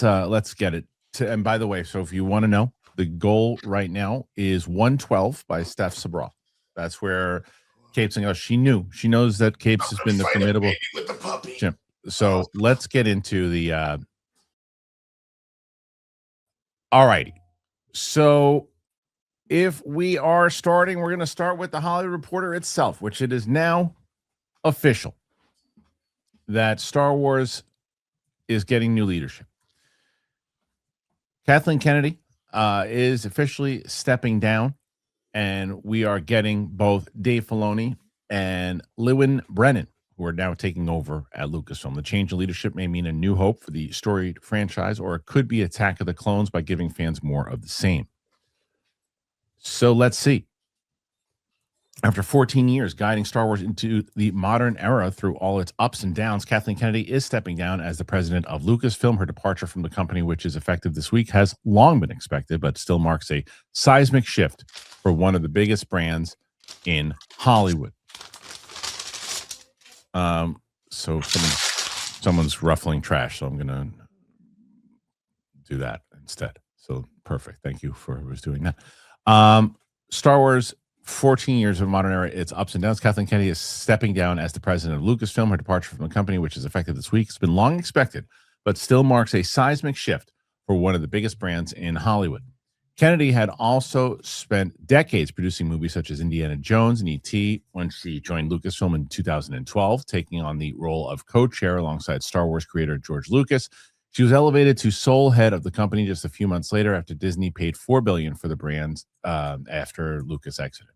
let's get it. And by the way, so if you want to know, the goal right now is 112 by Steph Sabra. That's where Capes and she knows that Capes has been the formidable with the puppy. Jim. So let's get into the. All righty. So if we are starting, we're going to start with the Hollywood Reporter itself, which it is now official that Star Wars is getting new leadership. Kathleen Kennedy is officially stepping down, and we are getting both Dave Filoni and Lewin Brennan, who are now taking over at Lucasfilm. The change in leadership may mean a new hope for the storied franchise, or it could be Attack of the Clones by giving fans more of the same. So let's see. After 14 years guiding Star Wars into the modern era through all its ups and downs, Kathleen Kennedy is stepping down as the president of Lucasfilm. Her departure from the company, which is effective this week, has long been expected, but still marks a seismic shift for one of the biggest brands in Hollywood. So someone's ruffling trash, so I'm going to do that instead. So perfect. Thank you for whoever's doing that. Star Wars, 14 years of modern era, its ups and downs. Kathleen Kennedy is stepping down as the president of Lucasfilm. Her departure from the company, which is effective this week, has been long expected, but still marks a seismic shift for one of the biggest brands in Hollywood. Kennedy had also spent decades producing movies such as Indiana Jones and E.T. when she joined Lucasfilm in 2012, taking on the role of co-chair alongside Star Wars creator George Lucas. She was elevated to sole head of the company just a few months later after Disney paid $4 billion for the brand after Lucas exited.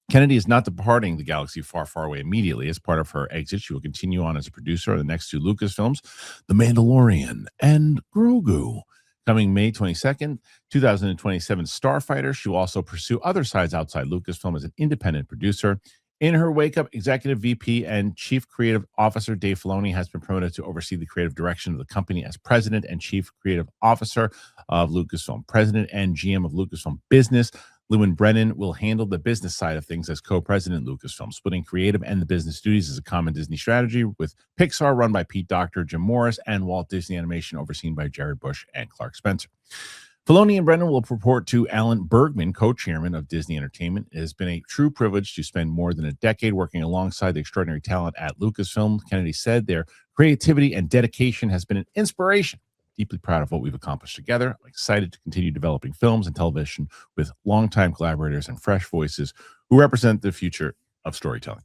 Kennedy is not departing the galaxy far, far away immediately. As part of her exit, she will continue on as a producer on the next two Lucasfilms, The Mandalorian and Grogu. Coming May 22nd, 2027, Starfighter. She will also pursue other sides outside Lucasfilm as an independent producer. In her wake-up, Executive VP and Chief Creative Officer Dave Filoni has been promoted to oversee the creative direction of the company as President and Chief Creative Officer of Lucasfilm. President and GM of Lucasfilm Business, Lewin Brennan, will handle the business side of things as co-president Lucasfilm. Splitting creative and the business duties is a common Disney strategy, with Pixar run by Pete Docter, Jim Morris, and Walt Disney Animation overseen by Jared Bush and Clark Spencer. Filoni and Brennan will report to Alan Bergman, co-chairman of Disney Entertainment. It has been a true privilege to spend more than a decade working alongside the extraordinary talent at Lucasfilm. Kennedy said their creativity and dedication has been an inspiration. Deeply proud of what we've accomplished together. I'm excited to continue developing films and television with longtime collaborators and fresh voices who represent the future of storytelling.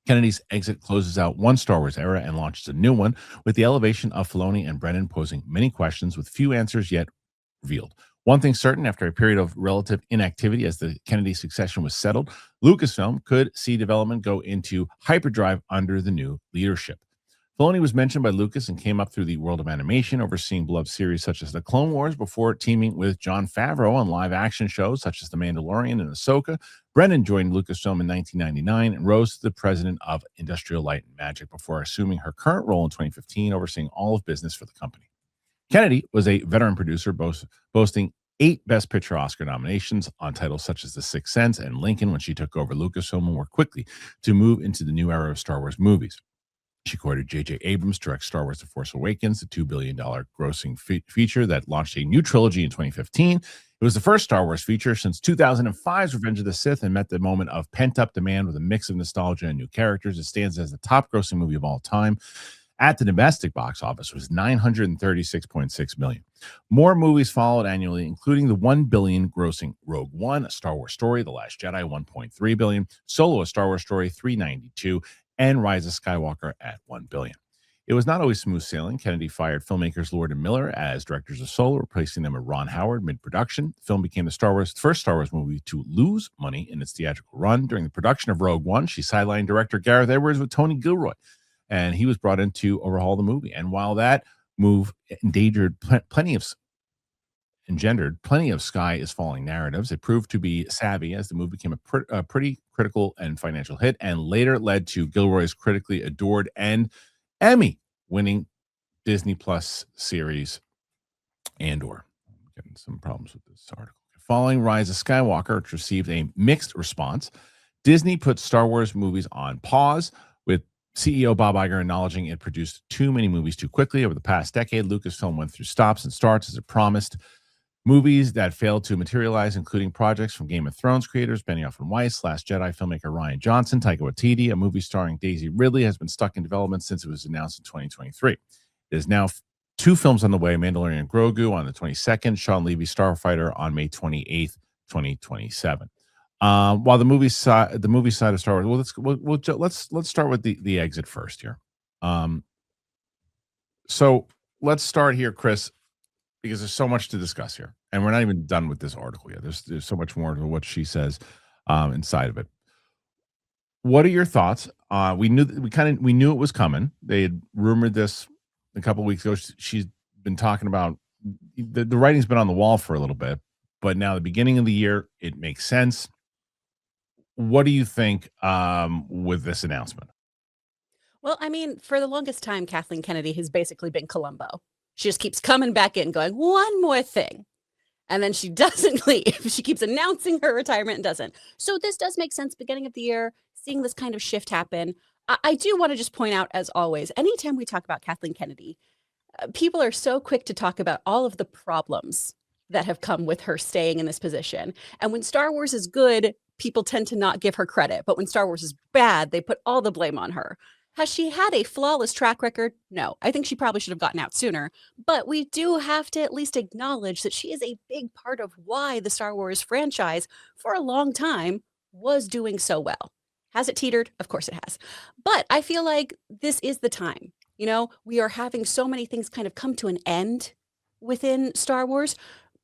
Kennedy's exit closes out one Star Wars era and launches a new one, with the elevation of Filoni and Brennan posing many questions with few answers yet revealed. One thing certain, after a period of relative inactivity as the Kennedy succession was settled, Lucasfilm could see development go into hyperdrive under the new leadership. Filoni was mentioned by Lucas and came up through the world of animation, overseeing beloved series such as The Clone Wars before teaming with Jon Favreau on live-action shows such as The Mandalorian and Ahsoka. Brennan joined Lucasfilm in 1999 and rose to the president of Industrial Light and Magic before assuming her current role in 2015, overseeing all of business for the company. Kennedy was a veteran producer, boasting 8 Best Picture Oscar nominations on titles such as The Sixth Sense and Lincoln when she took over Lucasfilm and worked quickly to move into the new era of Star Wars movies. She courted J.J. Abrams direct Star Wars The Force Awakens, the $2 billion grossing feature that launched a new trilogy in 2015. It was the first Star Wars feature since 2005's Revenge of the Sith and met the moment of pent-up demand with a mix of nostalgia and new characters. It stands as the top grossing movie of all time. At the domestic box office was $936.6 million. More movies followed annually, including the $1 billion grossing Rogue One, A Star Wars Story, The Last Jedi, $1.3 billion, Solo, A Star Wars Story, $392, and Rise of Skywalker at $1 billion. It was not always smooth sailing. Kennedy fired filmmakers Lord and Miller as directors of Solo, replacing them with Ron Howard mid-production. The film became the first Star Wars movie to lose money in its theatrical run. During the production of Rogue One, she sidelined director Gareth Edwards with Tony Gilroy, and he was brought in to overhaul the movie. And while that move engendered plenty of Sky is Falling narratives, it proved to be savvy as the movie became a pretty critical and financial hit, and later led to Gilroy's critically adored and Emmy-winning Disney Plus series Andor. I'm getting some problems with this article. Following Rise of Skywalker, which received a mixed response, Disney put Star Wars movies on pause, with CEO Bob Iger acknowledging it produced too many movies too quickly over the past decade. Lucasfilm went through stops and starts as it promised. Movies that failed to materialize, including projects from Game of Thrones creators Benioff and Weiss, Last Jedi filmmaker Rian Johnson, Taika Waititi. A movie starring Daisy Ridley has been stuck in development since it was announced in 2023. There's now 2 films on the way: Mandalorian and Grogu on the 22nd, Sean Levy's Starfighter on May 28th, 2027. While the movie side of Star Wars, let's start with the exit first here. So let's start here, Kris, because there's so much to discuss here, and we're not even done with this article yet. There's so much more to what she says inside of it. What are your thoughts? We knew it was coming. They had rumored this a couple of weeks ago. She's been talking about the writing's been on the wall for a little bit, but now the beginning of the year, it makes sense. What do you think with this announcement? Well, I mean, for the longest time, Kathleen Kennedy has basically been Columbo. She just keeps coming back in, going, one more thing. And then she doesn't leave. She keeps announcing her retirement and doesn't. So this does make sense. Beginning of the year, seeing this kind of shift happen. I do want to just point out, as always, anytime we talk about Kathleen Kennedy, people are so quick to talk about all of the problems that have come with her staying in this position. And when Star Wars is good, people tend to not give her credit. But when Star Wars is bad, they put all the blame on her. Has she had a flawless track record? No. I think she probably should have gotten out sooner. But we do have to at least acknowledge that she is a big part of why the Star Wars franchise, for a long time, was doing so well. Has it teetered? Of course it has. But I feel like this is the time. You know, we are having so many things kind of come to an end within Star Wars.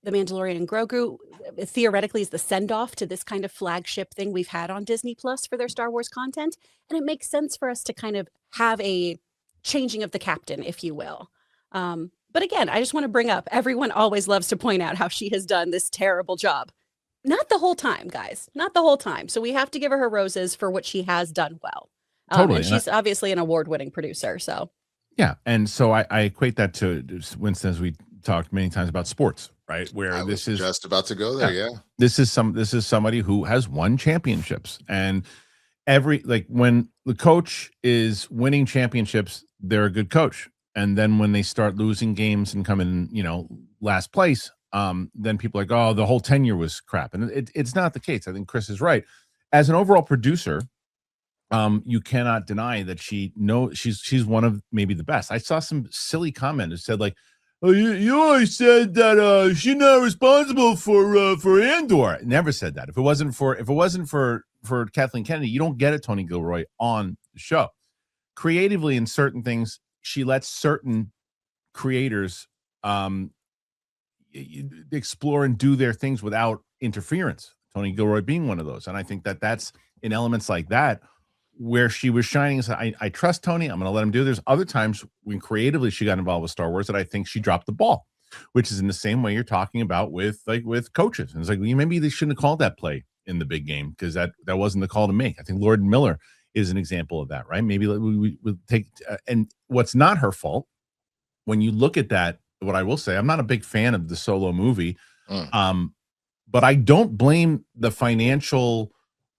The Mandalorian and Grogu theoretically is the send-off to this kind of flagship thing we've had on Disney Plus for their Star Wars content. And it makes sense for us to kind of have a changing of the captain, if you will. But again, I just want to bring up, everyone always loves to point out how she has done this terrible job. Not the whole time, guys. Not the whole time. So we have to give her roses for what she has done well. Totally. And she's obviously an award-winning producer, so. Yeah, and so I equate that to Winston, as we talked many times about sports, right? Where this is just about to go there. Yeah. This is somebody who has won championships, and when the coach is winning championships, they're a good coach. And then when they start losing games and come in, last place, then people are like, oh, the whole tenure was crap. And it's not the case. I think Kris is right. As an overall producer, you cannot deny that she's one of maybe the best. I saw some silly comment that said, like, oh, you always said that she's not responsible for Andor. Never said that. If it wasn't for Kathleen Kennedy, you don't get a Tony Gilroy on the show. Creatively, in certain things, she lets certain creators explore and do their things without interference. Tony Gilroy being one of those, and I think that's in elements like that where she was shining. So I trust Tony. I'm going to let him do. There's other times when creatively she got involved with Star Wars that I think she dropped the ball, which is in the same way you're talking about with coaches. And it's like, maybe they shouldn't have called that play in the big game because that wasn't the call to make. I think Lord Miller is an example of that, right? Maybe we take and what's not her fault when you look at that. What I will say, I'm not a big fan of the Solo movie, but I don't blame the financial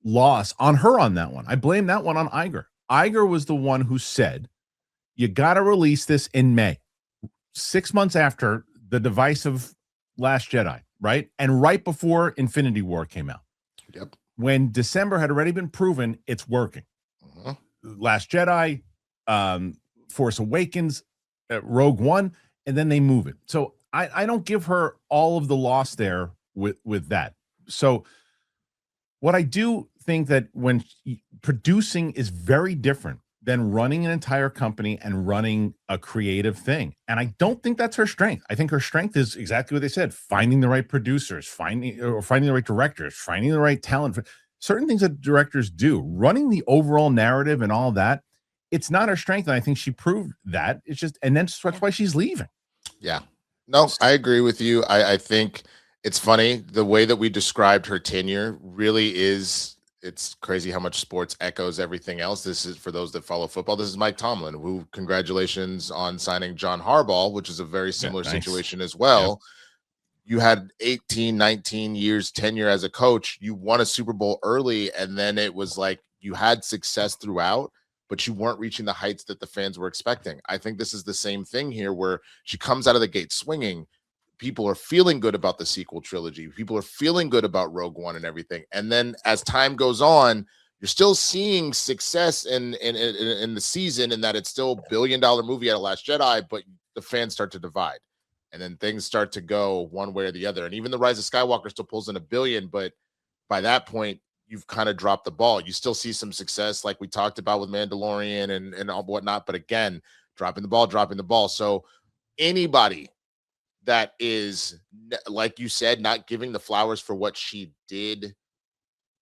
loss on her on that one. I blame that one on Iger. Iger was the one who said, you got to release this in May, 6 months after the divisive Last Jedi, right? And right before Infinity War came out. Yep. When December had already been proven it's working. Last Jedi, Force Awakens, Rogue One, and then they move it. So I don't give her all of the loss there with that. So what I do think that when producing is very different than running an entire company and running a creative thing. And I don't think that's her strength. I think her strength is exactly what they said, finding the right producers, finding the right directors, finding the right talent. Certain things that directors do, running the overall narrative and all that, it's not her strength. And I think she proved that. It's just, and then that's why she's leaving. Yeah. No, I agree with you. I think it's funny. The way that we described her tenure really is, it's crazy how much sports echoes everything else. This is, for those that follow football, this is Mike Tomlin, who, congratulations on signing John Harbaugh, which is a very similar situation as well. Yeah. You had 18, 19 years tenure as a coach. You won a Super Bowl early, and then it was like you had success throughout. but you weren't reaching the heights that the fans were expecting. I think this is the same thing here, where she comes out of the gate swinging. People are feeling good about the sequel trilogy. People are feeling good about Rogue One and everything. And then as time goes on, you're still seeing success in the season, in that it's still $1 billion movie at Last Jedi, but the fans start to divide. And then things start to go one way or the other. And even The Rise of Skywalker still pulls in $1 billion, but by that point, you've kind of dropped the ball. You still see some success, like we talked about with Mandalorian and all whatnot, but again, dropping the ball. So anybody that is, like you said, not giving the flowers for what she did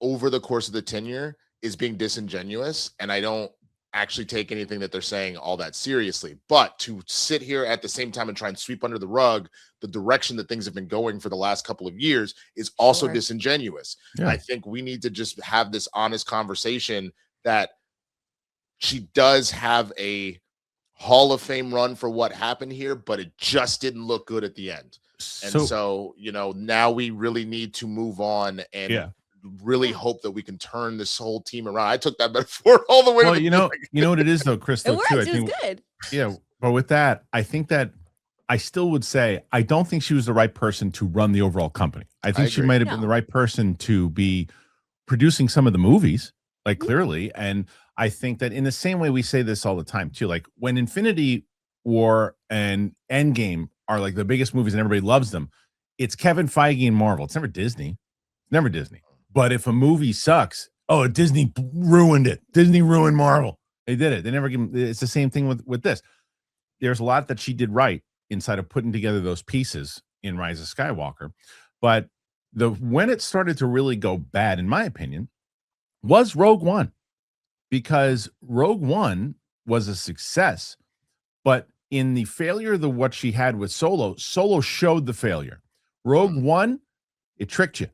over the course of the tenure is being disingenuous. And I don't actually take anything that they're saying all that seriously. But to sit here at the same time and try and sweep under the rug the direction that things have been going for the last couple of years is also disingenuous. Yeah. I think we need to just have this honest conversation that she does have a Hall of Fame run for what happened here, but it just didn't look good at the end. And so you know, now we really need to move on and really hope that we can turn this whole team around. I took that metaphor all the way. Well, you know what it is though, Chris. It works. It was good. Yeah, but with that, I think that I still would say I don't think she was the right person to run the overall company. I think she might have been the right person to be producing some of the movies, like clearly. And I think that in the same way we say this all the time too, like when Infinity War and Endgame are like the biggest movies and everybody loves them, it's Kevin Feige and Marvel. It's never Disney. Never Disney. But if a movie sucks, oh, Disney ruined it. Disney ruined Marvel. They did it. They never give them. It's the same thing with this. There's a lot that she did right inside of putting together those pieces in Rise of Skywalker. But when it started to really go bad, in my opinion, was Rogue One. Because Rogue One was a success, but in the failure of what she had with Solo showed the failure. Rogue One, it tricked you,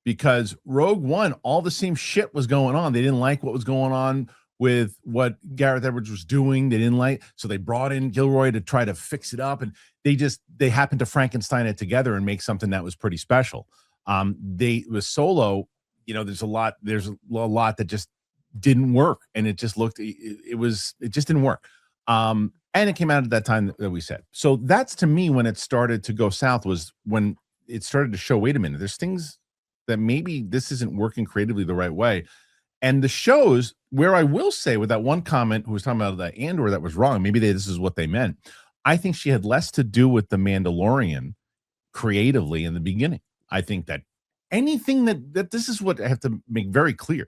because Rogue One, all the same shit was going on. They didn't like what was going on with what Gareth Edwards was doing. They didn't like, so they brought in Gilroy to try to fix it up, and they happened to Frankenstein it together and make something that was pretty special. With Solo, you know, there's a lot that just didn't work, and it just looked it just didn't work, and it came out at that time that we said. So that's, to me, when it started to go south, was when it started to show, wait a minute, there's things that maybe this isn't working creatively the right way. And the shows, where I will say, with that one comment who was talking about that Andor that was wrong, maybe this is what they meant. I think she had less to do with the Mandalorian creatively in the beginning. I think that anything that this is what I have to make very clear.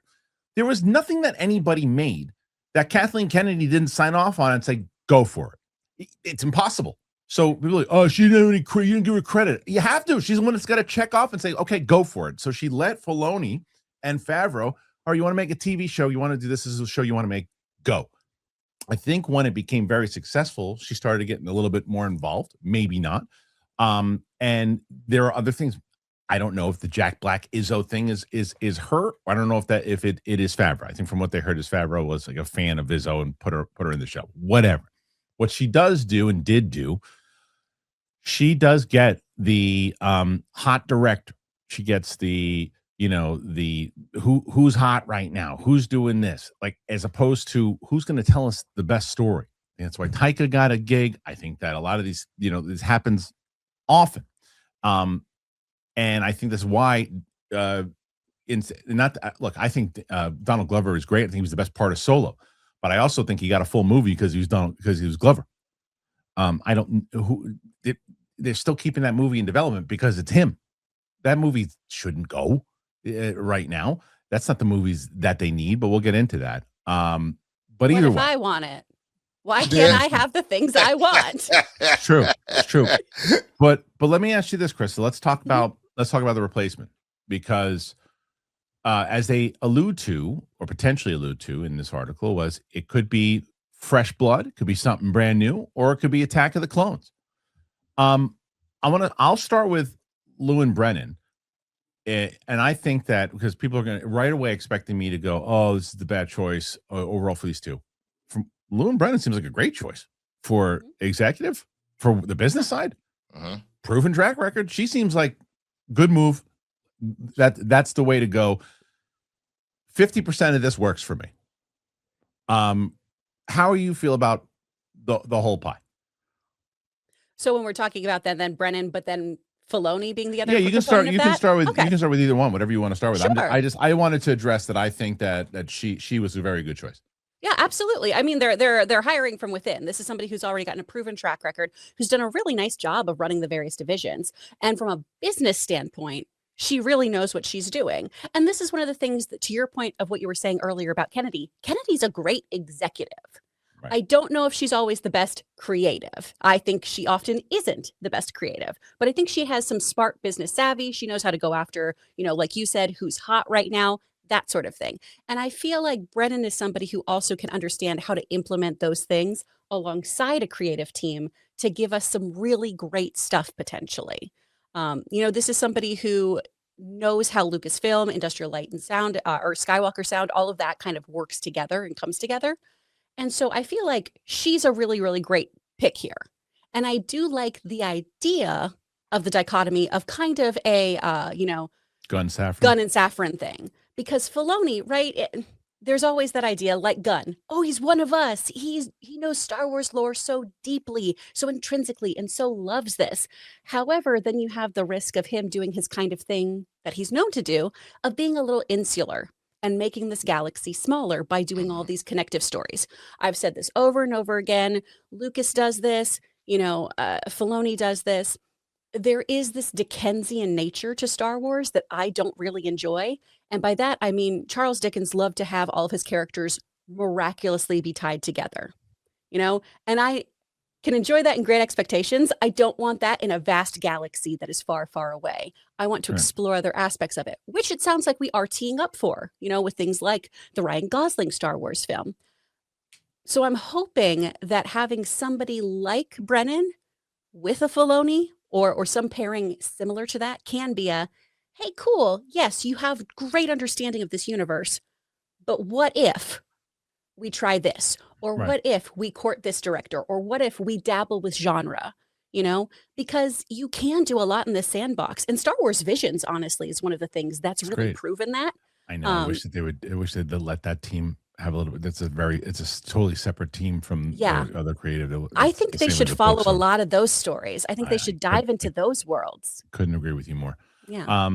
There was nothing that anybody made that Kathleen Kennedy didn't sign off on and say, go for it. It's impossible. So people are like, oh, she didn't have any credit. You didn't give her credit. You have to. She's the one that's got to check off and say, okay, go for it. So she let Filoni and Favreau, or you want to make a TV show, you want to do this as a show you want to make, go. I think when it became very successful, she started getting a little bit more involved, maybe not. And there are other things. I don't know if the Jack Black Izzo thing is her. I don't know if it is Favreau. I think from what they heard is Favreau was like a fan of Izzo and put her in the show. Whatever. What she does do and did do, she does get the hot director. She gets the, you know, the who's hot right now, who's doing this, like, as opposed to who's going to tell us the best story. And that's why Taika got a gig. I think that a lot of these, you know, this happens often. And I think that's why, I think Donald Glover is great. I think he was the best part of Solo, but I also think he got a full movie because he was Glover. They're still keeping that movie in development because it's him. That movie shouldn't go right now. That's not the movies that they need, but we'll get into that. But either way, I want it. Why can't I have the things I want? It's true. But let me ask you this, Krista. Let's talk about the replacement, because as they allude to, or potentially allude to in this article, was it could be fresh blood, it could be something brand new, or it could be Attack of the Clones. I'll start with Lewin Brennan. And I think that because people are going to right away expecting me to go, oh, this is the bad choice overall for these two. From Lewin Brennan seems like a great choice for executive, for the business side. Proven track record. She seems like good move. That's the way to go. 50% of this works for me. how you feel about the whole pie? So when we're talking about that, then Brennan, but then Filoni being the other. Yeah, you can start. You can start with. Okay. You can start with either one. Whatever you want to start with. Sure. I wanted to address that. I think that she was a very good choice. Yeah, absolutely. I mean, they're hiring from within. This is somebody who's already gotten a proven track record, who's done a really nice job of running the various divisions. And from a business standpoint, she really knows what she's doing. And this is one of the things that, to your point of what you were saying earlier about Kennedy, Kennedy's a great executive. Right. I don't know if she's always the best creative. I think she often isn't the best creative, but I think she has some smart business savvy. She knows how to go after, like you said, who's hot right now, that sort of thing. And I feel like Brennan is somebody who also can understand how to implement those things alongside a creative team to give us some really great stuff potentially. This is somebody who knows how Lucasfilm, Industrial Light and Sound, or Skywalker Sound, all of that kind of works together and comes together. And so I feel like she's a really, really great pick here. And I do like the idea of the dichotomy of kind of a, Gun saffron. Gun and saffron thing. Because Filoni, right, there's always that idea like Gunn. Oh, he's one of us. He knows Star Wars lore so deeply, so intrinsically, and so loves this. However, then you have the risk of him doing his kind of thing that he's known to do, of being a little insular and making this galaxy smaller by doing all these connective stories. I've said this over and over again. Lucas does this, Filoni does this. There is this Dickensian nature to Star Wars that I don't really enjoy. And by that, I mean, Charles Dickens loved to have all of his characters miraculously be tied together, and I can enjoy that in Great Expectations. I don't want that in a vast galaxy that is far, far away. I want to explore other aspects of it, which it sounds like we are teeing up for, with things like the Ryan Gosling Star Wars film. So I'm hoping that having somebody like Brennan with a Filoni or some pairing similar to that can be a, hey, cool, yes, you have great understanding of this universe, but what if we try this? Or what if we court this director? Or what if we dabble with genre? Because you can do a lot in this sandbox. And Star Wars Visions, honestly, is one of the things that's really proven that. I know. I wish they'd let that team have a little bit. It's a totally separate team from the other creative. I think they should follow a lot of those stories. I think they should dive into those worlds. Couldn't agree with you more. Yeah.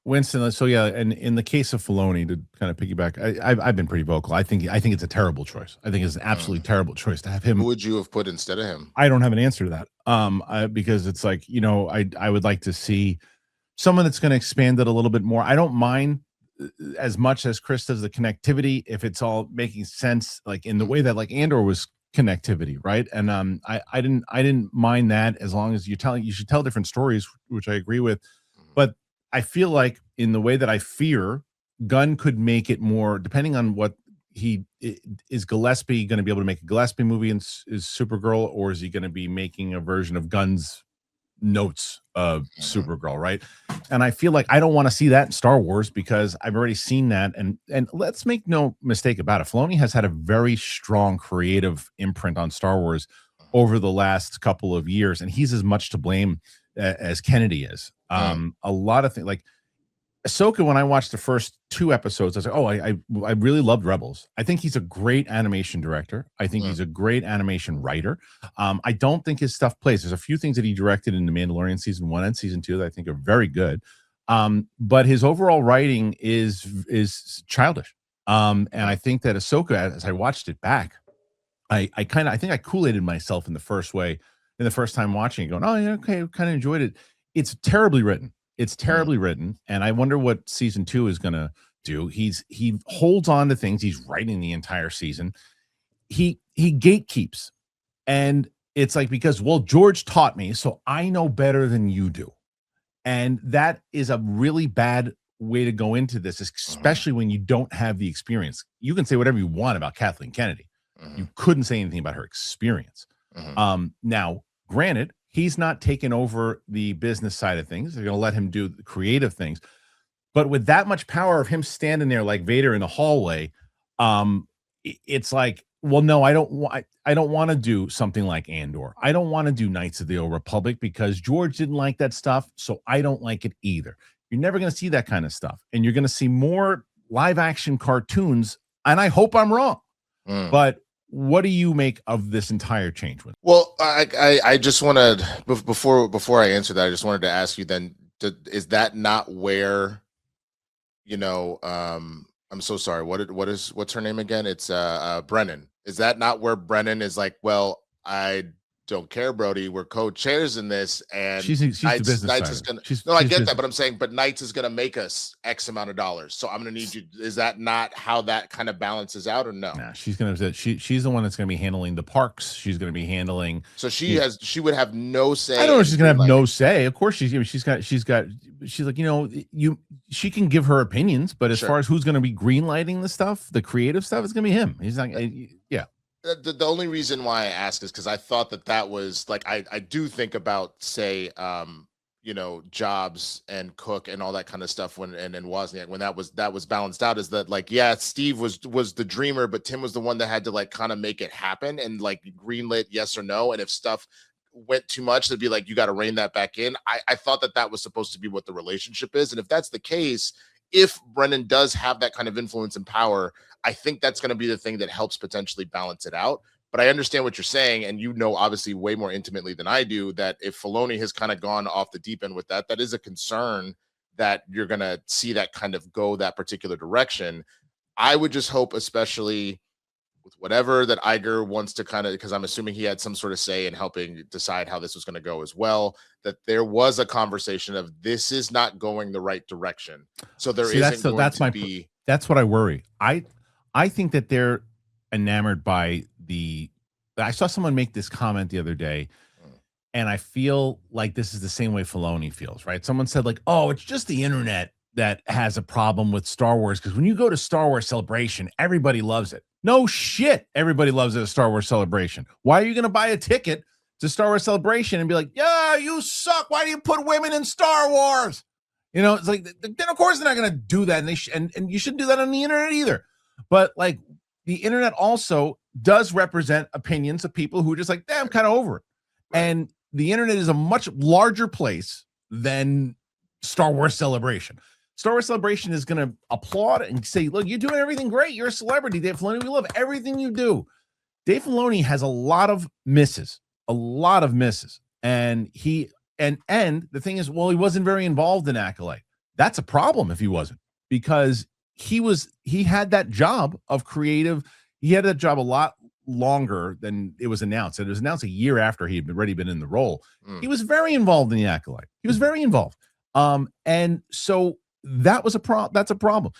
Winston, so yeah, and in the case of Filoni, to kind of piggyback, I've been pretty vocal. I think it's a terrible choice. I think it's an absolutely terrible choice to have him. Who would you have put instead of him? I don't have an answer to that. Because it's like, I would like to see someone that's going to expand it a little bit more. I don't mind as much as Kris does the connectivity if it's all making sense, like in the way that like Andor was connectivity, right? And I didn't mind that as long as you should tell different stories, which I agree with, but I feel like in the way that I fear, Gunn could make it more, depending on what is Gillespie going to be able to make a Gillespie movie and is Supergirl, or is he going to be making a version of Gunn's notes of Supergirl, right? And I feel like I don't want to see that in Star Wars because I've already seen that. And let's make no mistake about it. Filoni has had a very strong creative imprint on Star Wars over the last couple of years, and he's as much to blame as Kennedy is. A lot of things like Ahsoka, when I watched the first 2 episodes, I was like, oh, I really loved Rebels. I think he's a great animation director. I think he's a great animation writer. I don't think his stuff plays. There's a few things that he directed in The Mandalorian season 1 and season 2 that I think are very good. But his overall writing is childish. And I think that Ahsoka, as I watched it back, I think I Kool-Aided myself in the first time watching it, going, oh yeah, okay, kind of enjoyed it. It's terribly written. It's terribly written, and I wonder what season 2 is going to do. He holds on to things. He's writing the entire season. He gatekeeps, and it's like, because, well, George taught me, so I know better than you do, and that is a really bad way to go into this, especially when you don't have the experience. You can say whatever you want about Kathleen Kennedy. You couldn't say anything about her experience. Now, granted, he's not taken over the business side of things. They're going to let him do the creative things. But with that much power of him standing there like Vader in the hallway, it's like, well, no, I don't want to do something like Andor. I don't want to do Knights of the Old Republic because George didn't like that stuff, so I don't like it either. You're never going to see that kind of stuff. And you're going to see more live action cartoons, and I hope I'm wrong. But what do you make of this entire change? With Well, I just wanted before I answer that, I just wanted to ask you then, is that not where, I'm so sorry. What's her name again? It's Brennan. Is that not where Brennan is like, well, I don't care, Brody. We're co-chairs in this, and she's the business Knights side. is gonna. She's I get business. that, but I'm saying, but Knights is gonna make us X amount of dollars, so I'm gonna need you. Is that not how that kind of balances out, or no? Nah, she's the one that's gonna be handling the parks. She's gonna be handling. So she would have no say. I don't know if she's gonna have no say. Of course, she's like, she can give her opinions, but as far as who's gonna be greenlighting the stuff, the creative stuff, it's gonna be him. He's not. Yeah. The only reason why I ask is because I thought that was like, I do think about, say, Jobs and Cook and all that kind of stuff and Wozniak, when that was balanced out, is that like, yeah, Steve was the dreamer, but Tim was the one that had to like kind of make it happen and like greenlit yes or no. And if stuff went too much, they'd be like, you got to rein that back in. I thought that was supposed to be what the relationship is. And if that's the case, if Brennan does have that kind of influence and power, I think that's going to be the thing that helps potentially balance it out. But I understand what you're saying, and obviously way more intimately than I do, that if Filoni has kind of gone off the deep end with that is a concern that you're going to see that kind of go that particular direction. I would just hope, especially with whatever that Iger wants to kind of, because I'm assuming he had some sort of say in helping decide how this was going to go as well, that there was a conversation of this is not going the right direction. So that's what I worry. I think that they're enamored by I saw someone make this comment the other day, and I feel like this is the same way Filoni feels, right? Someone said like, oh, it's just the internet that has a problem with Star Wars, because when you go to Star Wars Celebration, everybody loves it. No shit, everybody loves it at Star Wars Celebration. Why are you going to buy a ticket to Star Wars Celebration and be like, yeah, you suck. Why do you put women in Star Wars? It's like, then of course they're not going to do that, and you shouldn't do that on the internet either. But like, the internet also does represent opinions of people who are just like, I'm kind of over it. Right. And the internet is a much larger place than Star Wars Celebration. Star Wars Celebration is going to applaud and say, look, you're doing everything great. You're a celebrity, Dave Filoni. We love everything you do. Dave Filoni has a lot of misses. And the thing is, well, he wasn't very involved in Acolyte. That's a problem if he wasn't, because he had that job of creative. He had that job a lot longer than it was announced. It was announced a year after he had already been in the role. He was very involved in the Acolyte. He was very involved. And so that's a problem.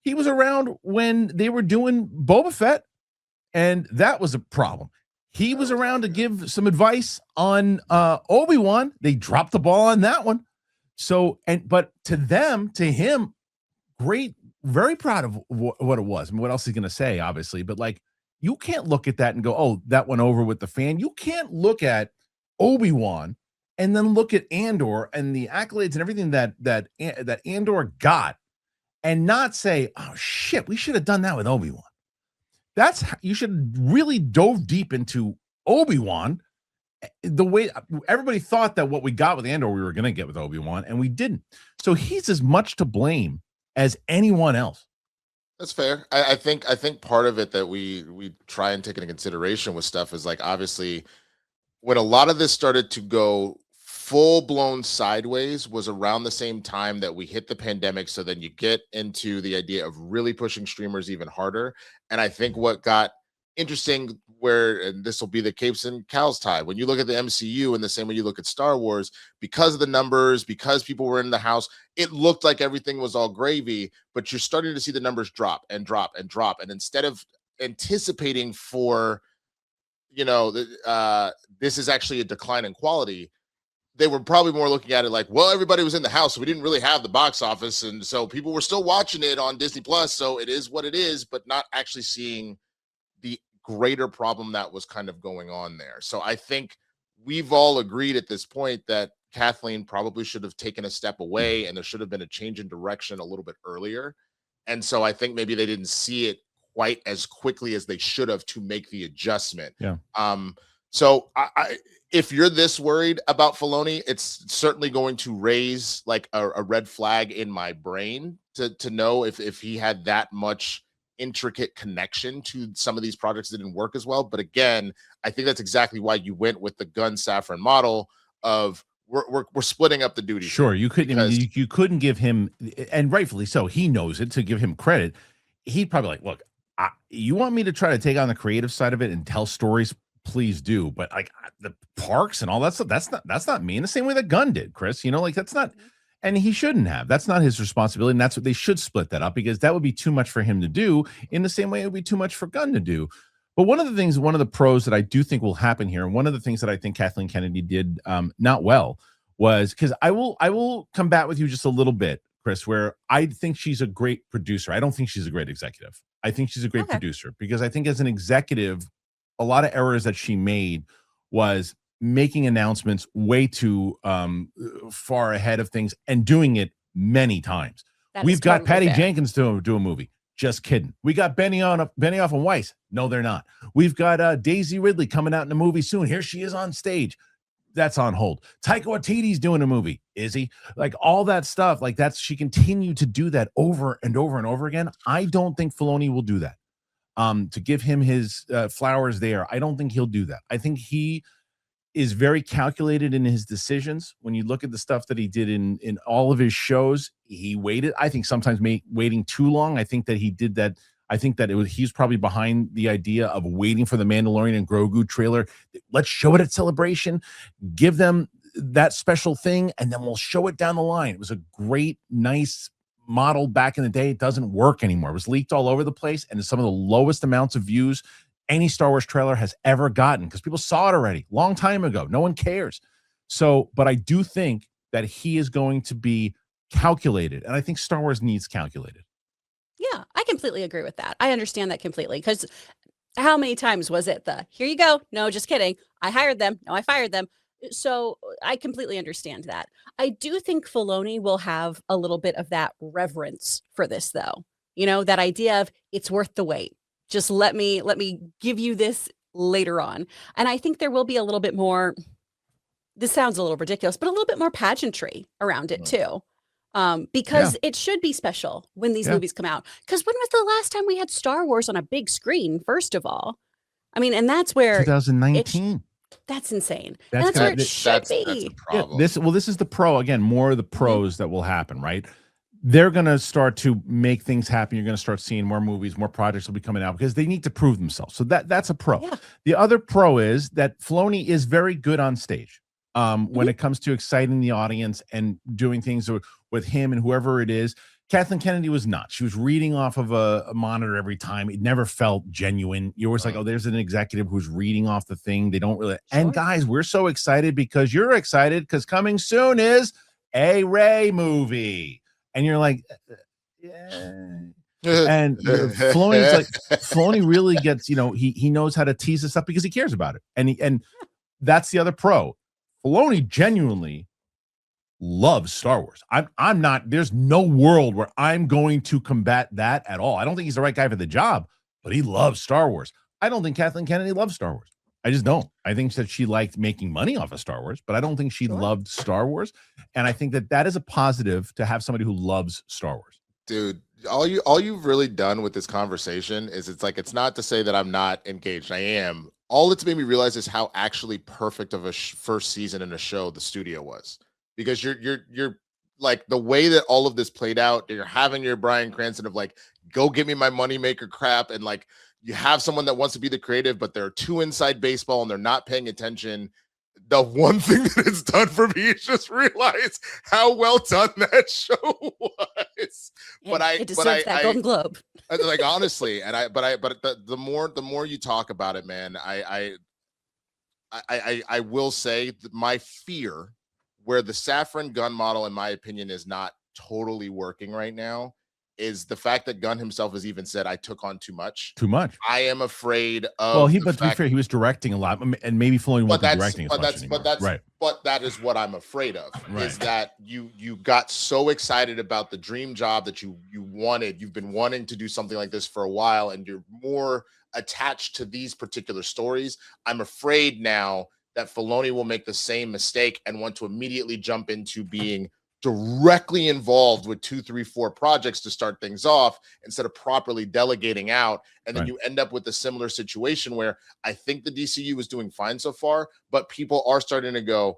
He was around when they were doing Boba Fett, and that was a problem. He was around to give some advice on Obi-Wan. They dropped the ball on that one. So, but to him, great, very proud of what it was. And what else he's going to say, obviously. But like, you can't look at that and go, oh, that went over with the fan. You can't look at Obi-Wan and then look at Andor and the accolades and everything that Andor got and not say, oh, shit, we should have done that with Obi-Wan. You should really dove deep into Obi-Wan the way everybody thought that what we got with Andor, we were going to get with Obi-Wan, and we didn't. So he's as much to blame as anyone else. That's fair. I think part of it that we try and take into consideration with stuff is like, obviously, when a lot of this started to go full-blown sideways was around the same time that we hit the pandemic. So then you get into the idea of really pushing streamers even harder. And I think what got interesting, and this will be the capes and cows tie, when you look at the MCU and the same way you look at Star Wars, because of the numbers, because people were in the house, it looked like everything was all gravy, but you're starting to see the numbers drop and drop and drop. And instead of anticipating for, this is actually a decline in quality, they were probably more looking at it like, well, everybody was in the house, so we didn't really have the box office, and so people were still watching it on Disney Plus, so it is what it is, but not actually seeing the greater problem that was kind of going on there. So I think we've all agreed at this point that Kathleen probably should have taken a step away, and there should have been a change in direction a little bit earlier. And so I think maybe they didn't see it quite as quickly as they should have to make the adjustment. Yeah. So if you're this worried about Filoni, it's certainly going to raise like a red flag in my brain to know if he had that much intricate connection to some of these projects that didn't work as well. But again, I think that's exactly why you went with the Gunn Safran model of we're splitting up the duties. Sure, you couldn't. I mean, because- you couldn't give him, and rightfully so. He knows it. To give him credit, he'd probably like, look, you want me to try to take on the creative side of it and tell stories, please do. But like the parks and all that stuff, that's not me. In the same way that Gunn did, Chris. You know, like that's not, and he shouldn't have. That's not his responsibility, and that's what they should split that up, because that would be too much for him to do. In the same way, it would be too much for Gunn to do. But one of the pros that I do think will happen here, and one of the things that I think Kathleen Kennedy did not well, was because I will combat with you just a little bit, Chris, where I think she's a great producer. I don't think she's a great executive. I think she's a great producer, because I think as an executive, a lot of errors that she made was making announcements way too far ahead of things and doing it many times. We've got Patty Jenkins to do a movie. Just kidding. We got Benioff and Weiss. No, they're not. We've got Daisy Ridley coming out in a movie soon. Here she is on stage. That's on hold. Taika Waititi's doing a movie. Is he? Like all that stuff. Like she continued to do that over and over and over again. I don't think Filoni will do that. To give him his flowers there, I don't think he'll do that. I think he is very calculated in his decisions. When you look at the stuff that he did in all of his shows, he waited. I think sometimes waiting too long. I think that he did that. I think that he's probably behind the idea of waiting for the Mandalorian and Grogu trailer. Let's show it at Celebration, give them that special thing, and then we'll show it down the line. It was a great, nice model back in the day. It doesn't work anymore. It was leaked all over the place, and it's some of the lowest amounts of views any Star Wars trailer has ever gotten, because people saw it already long time ago. No one cares. So, but I do think that he is going to be calculated, and I think Star Wars needs calculated. Yeah, I completely agree with that. I understand that completely, because how many times was it here you go? No, just kidding. I hired them. No, I fired them. So I completely understand that. I do think Filoni will have a little bit of that reverence for this, though. You know, that idea of it's worth the wait. Just let me give you this later on. And I think there will be a little bit more, this sounds a little ridiculous, but a little bit more pageantry around it too. Because it should be special when these movies come out. Because when was the last time we had Star Wars on a big screen, first of all? I mean, and that's where 2019. That's insane. That's where it should be. That's This is the pro. Again, more of the pros that will happen, right? They're going to start to make things happen. You're going to start seeing more movies, more projects will be coming out, because they need to prove themselves. So that's a pro. Yeah. The other pro is that Filoni is very good on stage when it comes to exciting the audience and doing things with him and whoever it is. Kathleen Kennedy was not. She was reading off of a monitor every time. It never felt genuine. You're always like, oh, there's an executive who's reading off the thing. They don't really. Sure. And guys, we're so excited because you're excited, because coming soon is a Rey movie. And you're like, yeah. And Filoni really gets, he knows how to tease this up because he cares about it. And that's the other pro. Filoni genuinely loves Star Wars. I'm not, there's no world where I'm going to combat that at all. I don't think he's the right guy for the job, but he loves Star Wars. I don't think Kathleen Kennedy loves Star Wars. I just don't. I think that she liked making money off of Star Wars, but I don't think she loved Star Wars. And I think that is a positive to have somebody who loves Star Wars. Dude, all you've really done with this conversation is it's not to say that I'm not engaged. I am. All it's made me realize is how actually perfect of a first season in a show the studio was, because you're like the way that all of this played out. You're having your Bryan Cranston of like, go get me my moneymaker crap, and like you have someone that wants to be the creative, but they're too inside baseball and they're not paying attention. The one thing that it's done for me is just realize how well done that show was. It deserves that Golden Globe. Like honestly, but the more you talk about it, man, I will say that my fear, where the Safran Gunn model, in my opinion, is not totally working right now, is the fact that Gunn himself has even said, I took on too much. I am afraid of. Well, but to be fair, he was directing a lot, and maybe Filoni won't be directing as much anymore. But that is what I'm afraid of, is that you got so excited about the dream job that you wanted. You've been wanting to do something like this for a while, and you're more attached to these particular stories. I'm afraid now that Filoni will make the same mistake and want to immediately jump into being directly involved with 2, 3, 4 projects to start things off instead of properly delegating out. And then Right. you end up with a similar situation where I think the DCU is doing fine so far, but people are starting to go,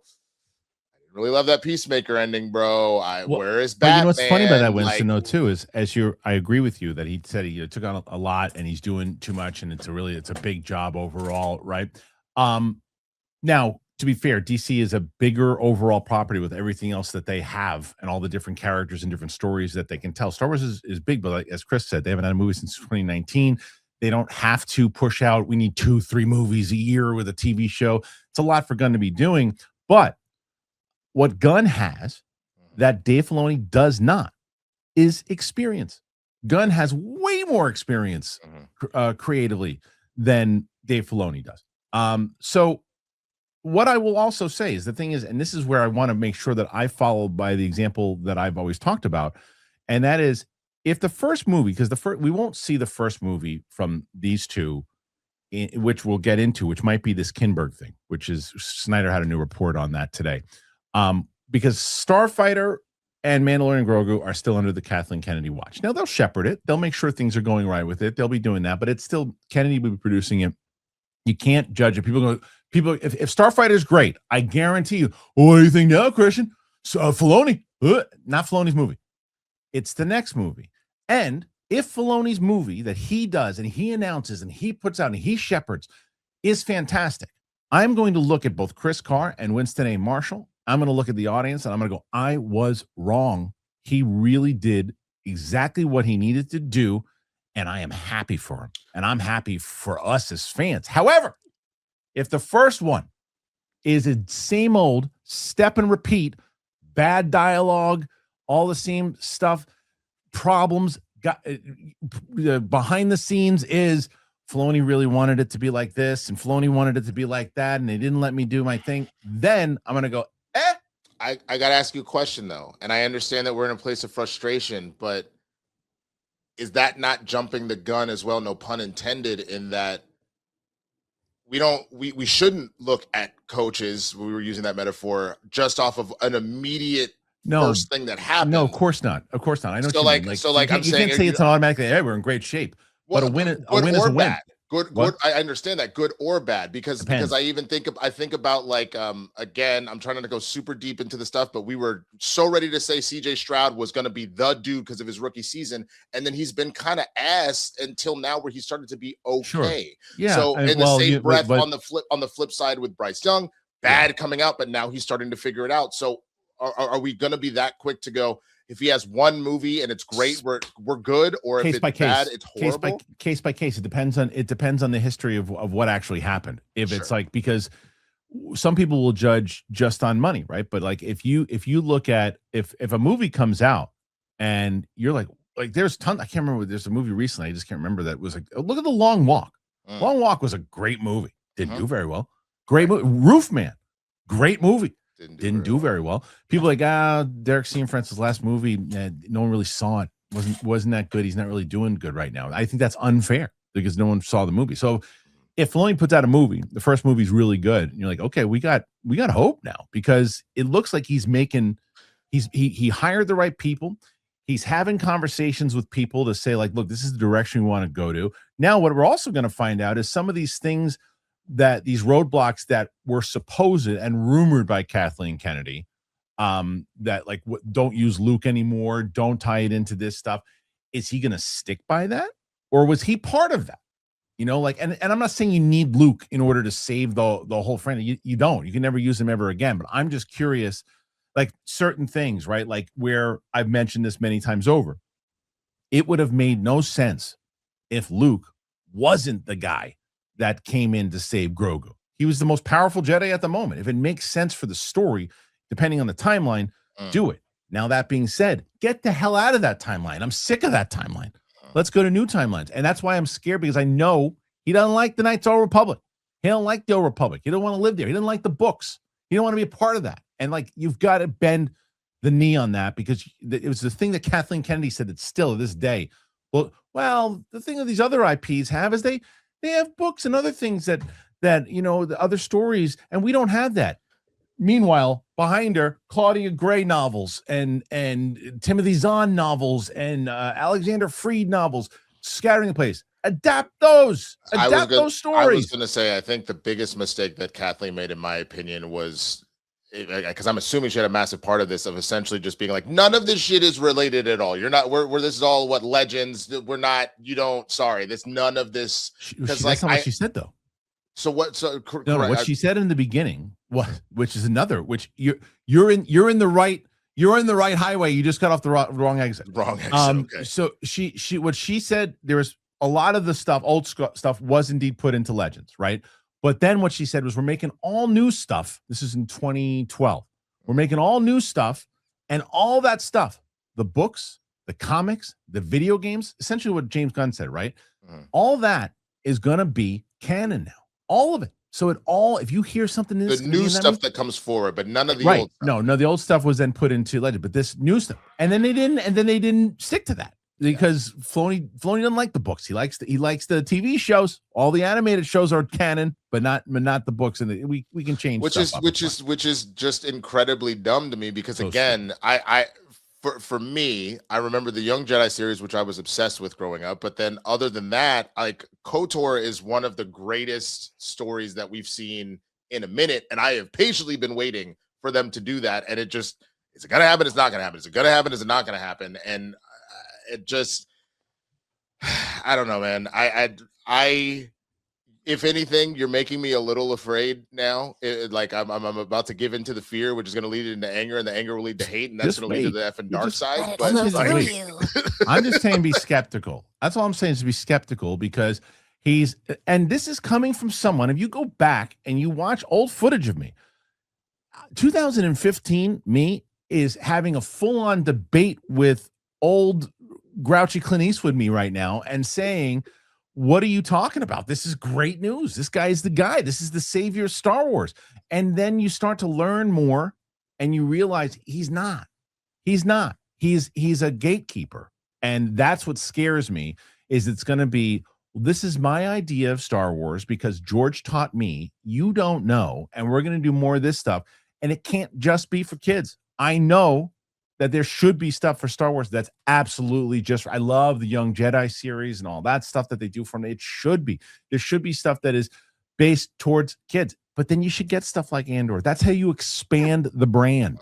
I didn't really love that Peacemaker ending, bro. Well, Where is but Batman? you know what's funny about that, Winston, Like, though, too, is I agree with you that he said he took on a lot and he's doing too much, and it's a big job overall, right? Now, to be fair, DC is a bigger overall property with everything else that they have and all the different characters and different stories that they can tell. Star Wars is big, but like, as Chris said, they haven't had a movie since 2019. They don't have to push out, we need 2, 3 movies a year with a TV show. It's a lot for Gunn to be doing. But what Gunn has that Dave Filoni does not is experience. Gunn has way more experience creatively than Dave Filoni does. So what I will also say is the thing is, and this is where I want to make sure that I follow by the example that I've always talked about, and that is if the first movie, because we won't see the first movie from these two, which we'll get into, which might be this Kinberg thing, which is Snyder had a new report on that today, because Starfighter and Mandalorian Grogu are still under the Kathleen Kennedy watch. Now they'll shepherd it, they'll make sure things are going right with it, they'll be doing that, but it's still Kennedy will be producing it. You can't judge it. If Starfighter is great, I guarantee you. What do you think now, Kristian? So, Filoni, not Filoni's movie. It's the next movie. And if Filoni's movie that he does and he announces and he puts out and he shepherds is fantastic, I'm going to look at both Chris Carr and Winston A. Marshall. I'm going to look at the audience and I'm going to go, I was wrong. He really did exactly what he needed to do. And I am happy for him. And I'm happy for us as fans. However, if the first one is a same old step and repeat, bad dialogue, all the same stuff, problems, behind the scenes is Filoni really wanted it to be like this and Filoni wanted it to be like that and they didn't let me do my thing, then I'm going to go, I got to ask you a question, though. And I understand that we're in a place of frustration, but is that not jumping the gun as well? No pun intended, in that we shouldn't look at coaches, we were using that metaphor, just off of an immediate first thing that happened. No, of course not. Of course not. I know. So like, I'm saying, you can't say it's an automatically, hey, we're in great shape. But a win is a win. Good. I understand that, good or bad, because I even think about like, again, I'm trying to go super deep into the stuff, but we were so ready to say CJ Stroud was going to be the dude because of his rookie season, and then he's been kind of ass until now, where he started to be okay. Sure. Yeah. So in the same breath, on the flip side with Bryce Young, bad coming out, but now he's starting to figure it out. So are we going to be that quick to go, if he has one movie and it's great, we're good, or if it's bad, it's horrible? Case by case. It depends on the history of what actually happened. If it's like, because some people will judge just on money, right? But like if you look at if a movie comes out and you're like there's tons, I can't remember, there's a movie recently, I just can't remember, that was like, look at The Long Walk. Long Walk was a great movie. Didn't do very well. Great movie. Roofman, great movie. Didn't do very well. People like, Derek Cianfrance's last movie, no one really saw it. Wasn't that good. He's not really doing good right now. I think that's unfair because no one saw the movie. So if Filoni puts out a movie, the first movie's really good, and you're like, okay, we got hope now, because it looks like he hired the right people. He's having conversations with people to say, like, look, this is the direction we want to go to. Now, what we're also going to find out is some of these things, that these roadblocks that were supposed and rumored by Kathleen Kennedy, that like, don't use Luke anymore, don't tie it into this stuff. Is he going to stick by that, or was he part of that? You know, like, and I'm not saying you need Luke in order to save the whole franchise. You don't. You can never use him ever again. But I'm just curious, like certain things, right? Like where I've mentioned this many times over, it would have made no sense if Luke wasn't the guy that came in to save Grogu. He was the most powerful Jedi at the moment. If it makes sense for the story, depending on the timeline, do it. Now, that being said, get the hell out of that timeline. I'm sick of that timeline. Let's go to new timelines. And that's why I'm scared, because I know he doesn't like the Knights of the Old Republic. He don't like the Old Republic. He don't want to live there. He didn't like the books. He don't want to be a part of that. And like, you've got to bend the knee on that, because it was the thing that Kathleen Kennedy said that still to this day. Well, the thing that these other IPs have is they have books and other things that you know, the other stories, and we don't have that. Meanwhile, behind her, Claudia Gray novels and Timothy Zahn novels and Alexander Freed novels scattering the place. Adapt those. Adapt those stories. I was going to say, I think the biggest mistake that Kathleen made, in my opinion, was because I'm assuming she had a massive part of this, of essentially just being like, none of this shit is related at all. You're not, we're this is all what legends. We're not, you don't, sorry, this, none of this. Because like, that's not what she said though. So what? So no, what she said in the beginning, which is another, which you're in the right highway. You just got off the wrong exit. Wrong exit. Okay. So what she said, there was a lot of the stuff, old stuff, was indeed put into Legends, right? But then what she said was, we're making all new stuff. This is in 2012. We're making all new stuff, and all that stuff, the books, the comics, the video games, essentially what James Gunn said, right? All that is going to be canon now. All of it. So if you hear something, the new stuff that comes forward, but none of the old stuff. No, the old stuff was then put into Legend, but this new stuff, and then they didn't stick to that because Filoni doesn't like the books. He likes the TV shows. All the animated shows are canon, but not the books, and we can change. Which is just incredibly dumb to me because again, For me, I remember the Young Jedi series, which I was obsessed with growing up. But then other than that, like KOTOR is one of the greatest stories that we've seen in a minute. And I have patiently been waiting for them to do that. And is it going to happen? It's not going to happen. Is it going to happen? Is it not going to happen? And it just, I don't know, man. I if anything, you're making me a little afraid now. Like I'm about to give into the fear, which is going to lead into anger, and the anger will lead to hate, and that's going to lead to the effing dark side. But I'm just saying, be skeptical. That's all I'm saying, is to be skeptical, because and this is coming from someone. If you go back and you watch old footage of me, 2015, me is having a full-on debate with old grouchy Clint Eastwood me right now, and saying, what are you talking about? This is great news. This guy is the guy. This is the savior of Star Wars. And then you start to learn more and you realize he's not. He's a gatekeeper. And that's what scares me, is it's going to be, this is my idea of Star Wars because George taught me, you don't know, and we're going to do more of this stuff. And it can't just be for kids. I know that there should be stuff for Star Wars that's absolutely just, I love the Young Jedi series and all that stuff that they do from it. There should be stuff that is based towards kids, but then you should get stuff like Andor. That's how you expand the brand.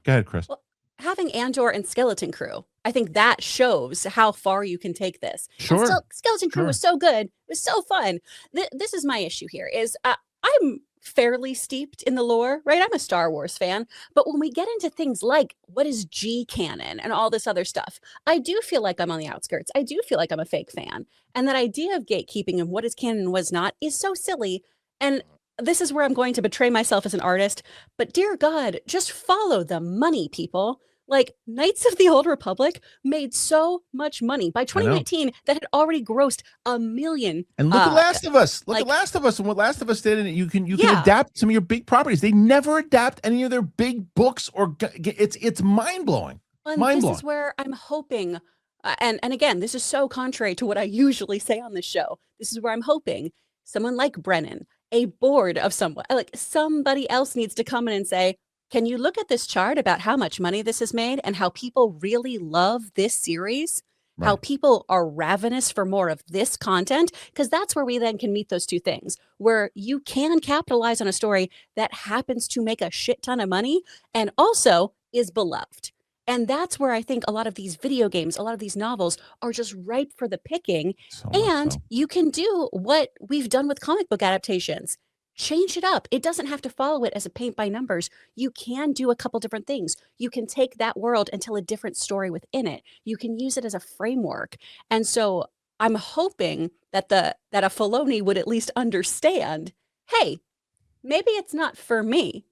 Go ahead, Kris. Well, having Andor and Skeleton Crew, I think that shows how far you can take this. Sure. And Skeleton Crew was so good. It was so fun. This is my issue here is I'm fairly steeped in the lore, right? I'm a Star Wars fan, but when we get into things like what is G canon and all this other stuff, I do feel like I'm on the outskirts. I do feel like I'm a fake fan. And that idea of gatekeeping and what is canon and what is not is so silly. And this is where I'm going to betray myself as an artist, but dear God, just follow the money, people. Like Knights of the Old Republic made so much money by 2019 that had already grossed $1 million. And look at Last of Us. Look at Last of Us and what Last of Us did. And you can adapt some of your big properties. They never adapt any of their big books, or it's mind blowing. This is where I'm hoping, and again, this is so contrary to what I usually say on this show. This is where I'm hoping someone like Brennan, a board of someone, like somebody else, needs to come in and say, can you look at this chart about how much money this has made and how people really love this series? Right. How people are ravenous for more of this content? Because that's where we then can meet those two things, where you can capitalize on a story that happens to make a shit ton of money and also is beloved. And that's where I think a lot of these video games, a lot of these novels are just ripe for the picking. You can do what we've done with comic book adaptations. Change it up. It doesn't have to follow it as a paint by numbers. You can do a couple different things. You can take that world and tell a different story within it. You can use it as a framework. And so I'm hoping that a Filoni would at least understand, hey, maybe it's not for me,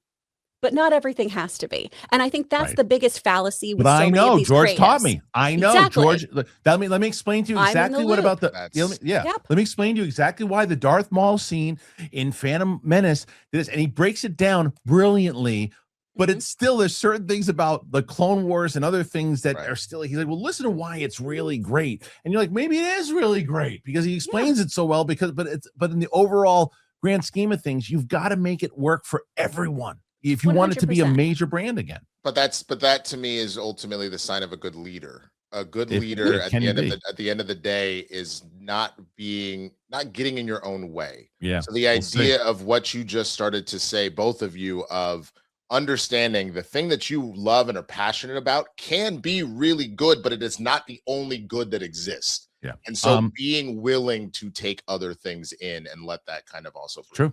but not everything has to be. And I think that's the biggest fallacy with but so I many know of these George creatives. taught me. I know Exactly. George. Let me explain to you exactly what about the Let me explain to you exactly why the Darth Maul scene in Phantom Menace did this, and he breaks it down brilliantly. But it's still, there's certain things about the Clone Wars and other things that are still, he's like, well, listen to why it's really great. And you're like, maybe it is really great because he explains it so well, but in the overall grand scheme of things, you've got to make it work for everyone. if you want it to be a 100%. major brand again. But that to me is ultimately the sign of a good leader. A good leader at can the end be. of the end of the day is not getting in your own way. Yeah. So the idea of what you just started to say, both of you, of understanding the thing that you love and are passionate about can be really good, but it is not the only good that exists. Yeah. And so being willing to take other things in and let that kind of also true.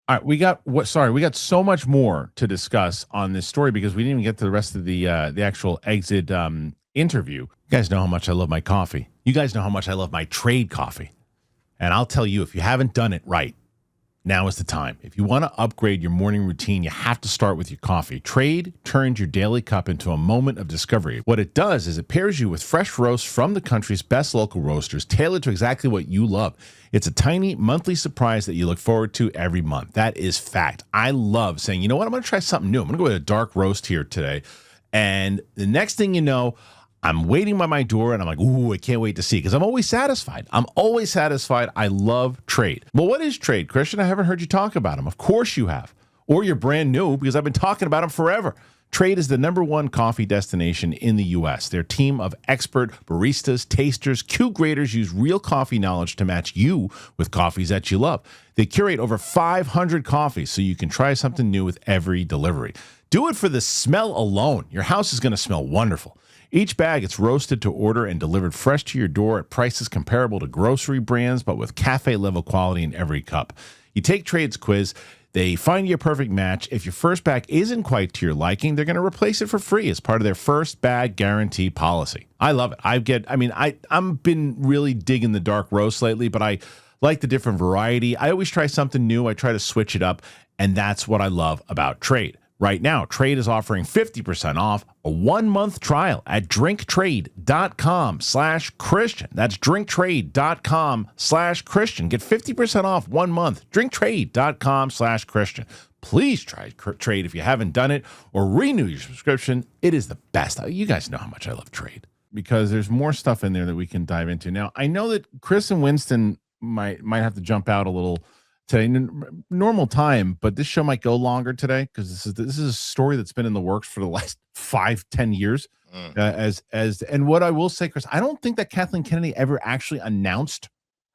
All right, we got so much more to discuss on this story because we didn't even get to the rest of the actual exit interview. You guys know how much I love my coffee. You guys know how much I love my trade coffee. And I'll tell you, if you haven't done it right, now is the time. If you want to upgrade your morning routine, you have to start with your coffee. Trade turns your daily cup into a moment of discovery. What it does is it pairs you with fresh roasts from the country's best local roasters, tailored to exactly what you love. It's a tiny monthly surprise that you look forward to every month. That is fact. I love saying, you know what, I'm going to try something new. I'm going to go with a dark roast here today. And the next thing you know, I'm waiting by my door and I'm like, ooh, I can't wait to see, because I'm always satisfied. I love Trade. Well, what is Trade, Kristian? I haven't heard you talk about them. Of course you have. Or you're brand new, because I've been talking about them forever. Trade is the #1 coffee destination in the U.S. Their team of expert baristas, tasters, Q-graders use real coffee knowledge to match you with coffees that you love. They curate over 500 coffees so you can try something new with every delivery. Do it for the smell alone. Your house is going to smell wonderful. Each bag is roasted to order and delivered fresh to your door at prices comparable to grocery brands, but with cafe-level quality in every cup. You take Trade's quiz. They find you a perfect match. If your first bag isn't quite to your liking, they're going to replace it for free as part of their first bag guarantee policy. I love it. I've been really digging the dark roast lately, but I like the different variety. I always try something new. I try to switch it up, and that's what I love about Trade. Right now, Trade is offering 50% off a 1-month trial at drinktrade.com/Kristian. That's drinktrade.com/Kristian. Get 50% off 1 month. Drinktrade.com/Kristian. Please try Trade if you haven't done it, or renew your subscription. It is the best. You guys know how much I love Trade, because there's more stuff in there that we can dive into. Now, I know that Kris and Winston might have to jump out a little today, normal time, but this show might go longer today because this is a story that's been in the works for the last 5-10 years. And what I will say, Kris, I don't think that Kathleen Kennedy ever actually announced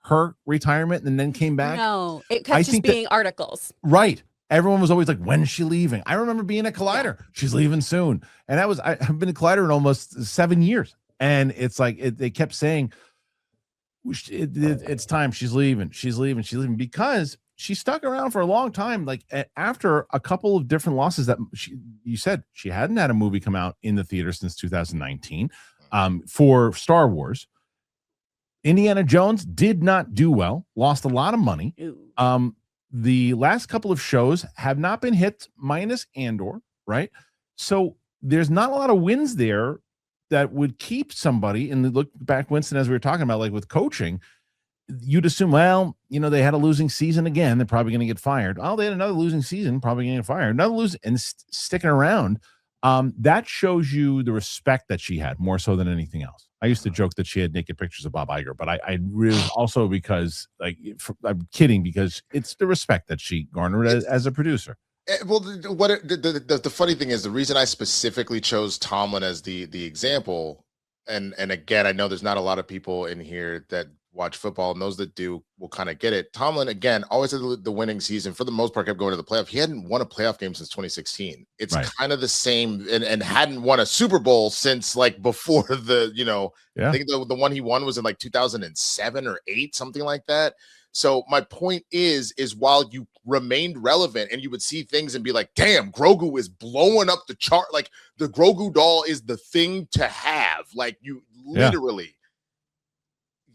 her retirement and then came back. No, it kept just being articles. Right. Everyone was always like, when is she leaving? I remember being at Collider. Yeah. She's leaving soon. And I've been at Collider in almost 7 years. And it's like, they kept saying, it's time. She's leaving, because she stuck around for a long time. Like, after a couple of different losses that you said she hadn't had a movie come out in the theater since 2019 for Star Wars. Indiana Jones did not do well, lost a lot of money. The last couple of shows have not been hits, minus Andor, right? So there's not a lot of wins there that would keep somebody. And look back, Winston, as we were talking about, like with coaching, you'd assume, well, they had a losing season again, they're probably going to get fired. Oh, they had another losing season, probably going to get fired. Another losing, and sticking around. That shows you the respect that she had, more so than anything else. I used to joke that she had naked pictures of Bob Iger, but I really also, because I'm kidding, because it's the respect that she garnered as a producer. Well, the funny thing is, the reason I specifically chose Tomlin as the example, and again, I know there's not a lot of people in here that watch football, and those that do will kind of get it. Tomlin, again, always had the winning season. For the most part, kept going to the playoff. He hadn't won a playoff game since 2016. It's right. Kind of the same, and hadn't won a Super Bowl since before the, I think the one he won was in 2007 or 8, something like that. So my point is while you remained relevant and you would see things and be like, damn, Grogu is blowing up the chart. Like, the Grogu doll is the thing to have. Like, you literally,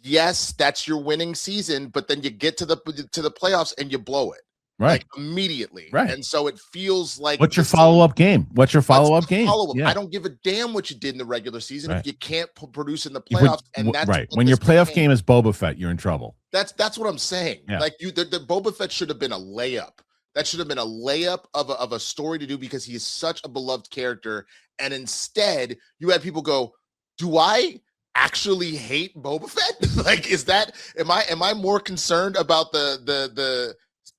yes, that's your winning season, but then you get to the playoffs and you blow it. Right. Immediately. Right. And so it feels like, what's your follow-up game? What's your follow-up game? Yeah. I don't give a damn what you did in the regular season if you can't produce in the playoffs. And that's right. When your playoff game is Boba Fett, you're in trouble. That's what I'm saying. Yeah. The Boba Fett should have been a layup. That should have been a layup of a story to do, because he is such a beloved character. And instead, you had people go, do I actually hate Boba Fett? Am I more concerned about the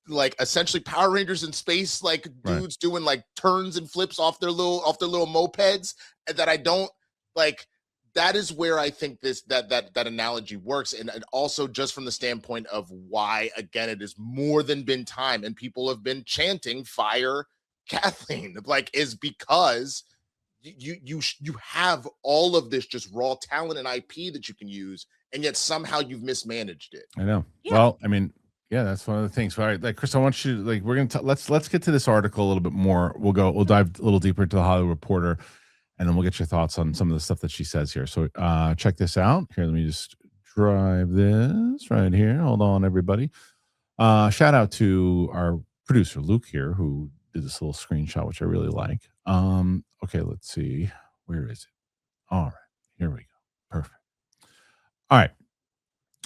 like essentially Power Rangers in space, like Right. dudes doing like turns and flips off their little mopeds, and that I don't like. That is where I think that analogy works, and also just from the standpoint of why, again, it has more than been time, and people have been chanting "Fire Kathleen," like, is because you have all of this just raw talent and IP that you can use, and yet somehow you've mismanaged it. I know. Yeah. Well, I mean, yeah, that's one of the things. All right, like Chris, I want you to, like, we're gonna let's get to this article a little bit more. We'll dive a little deeper into the Hollywood Reporter, and then we'll get your thoughts on some of the stuff that she says here. So check this out. Here, let me just drive this right here. Hold on, everybody. Shout out to our producer Luke here, who did this little screenshot, which I really like. Okay, let's see. Where is it? All right, here we go. Perfect. All right.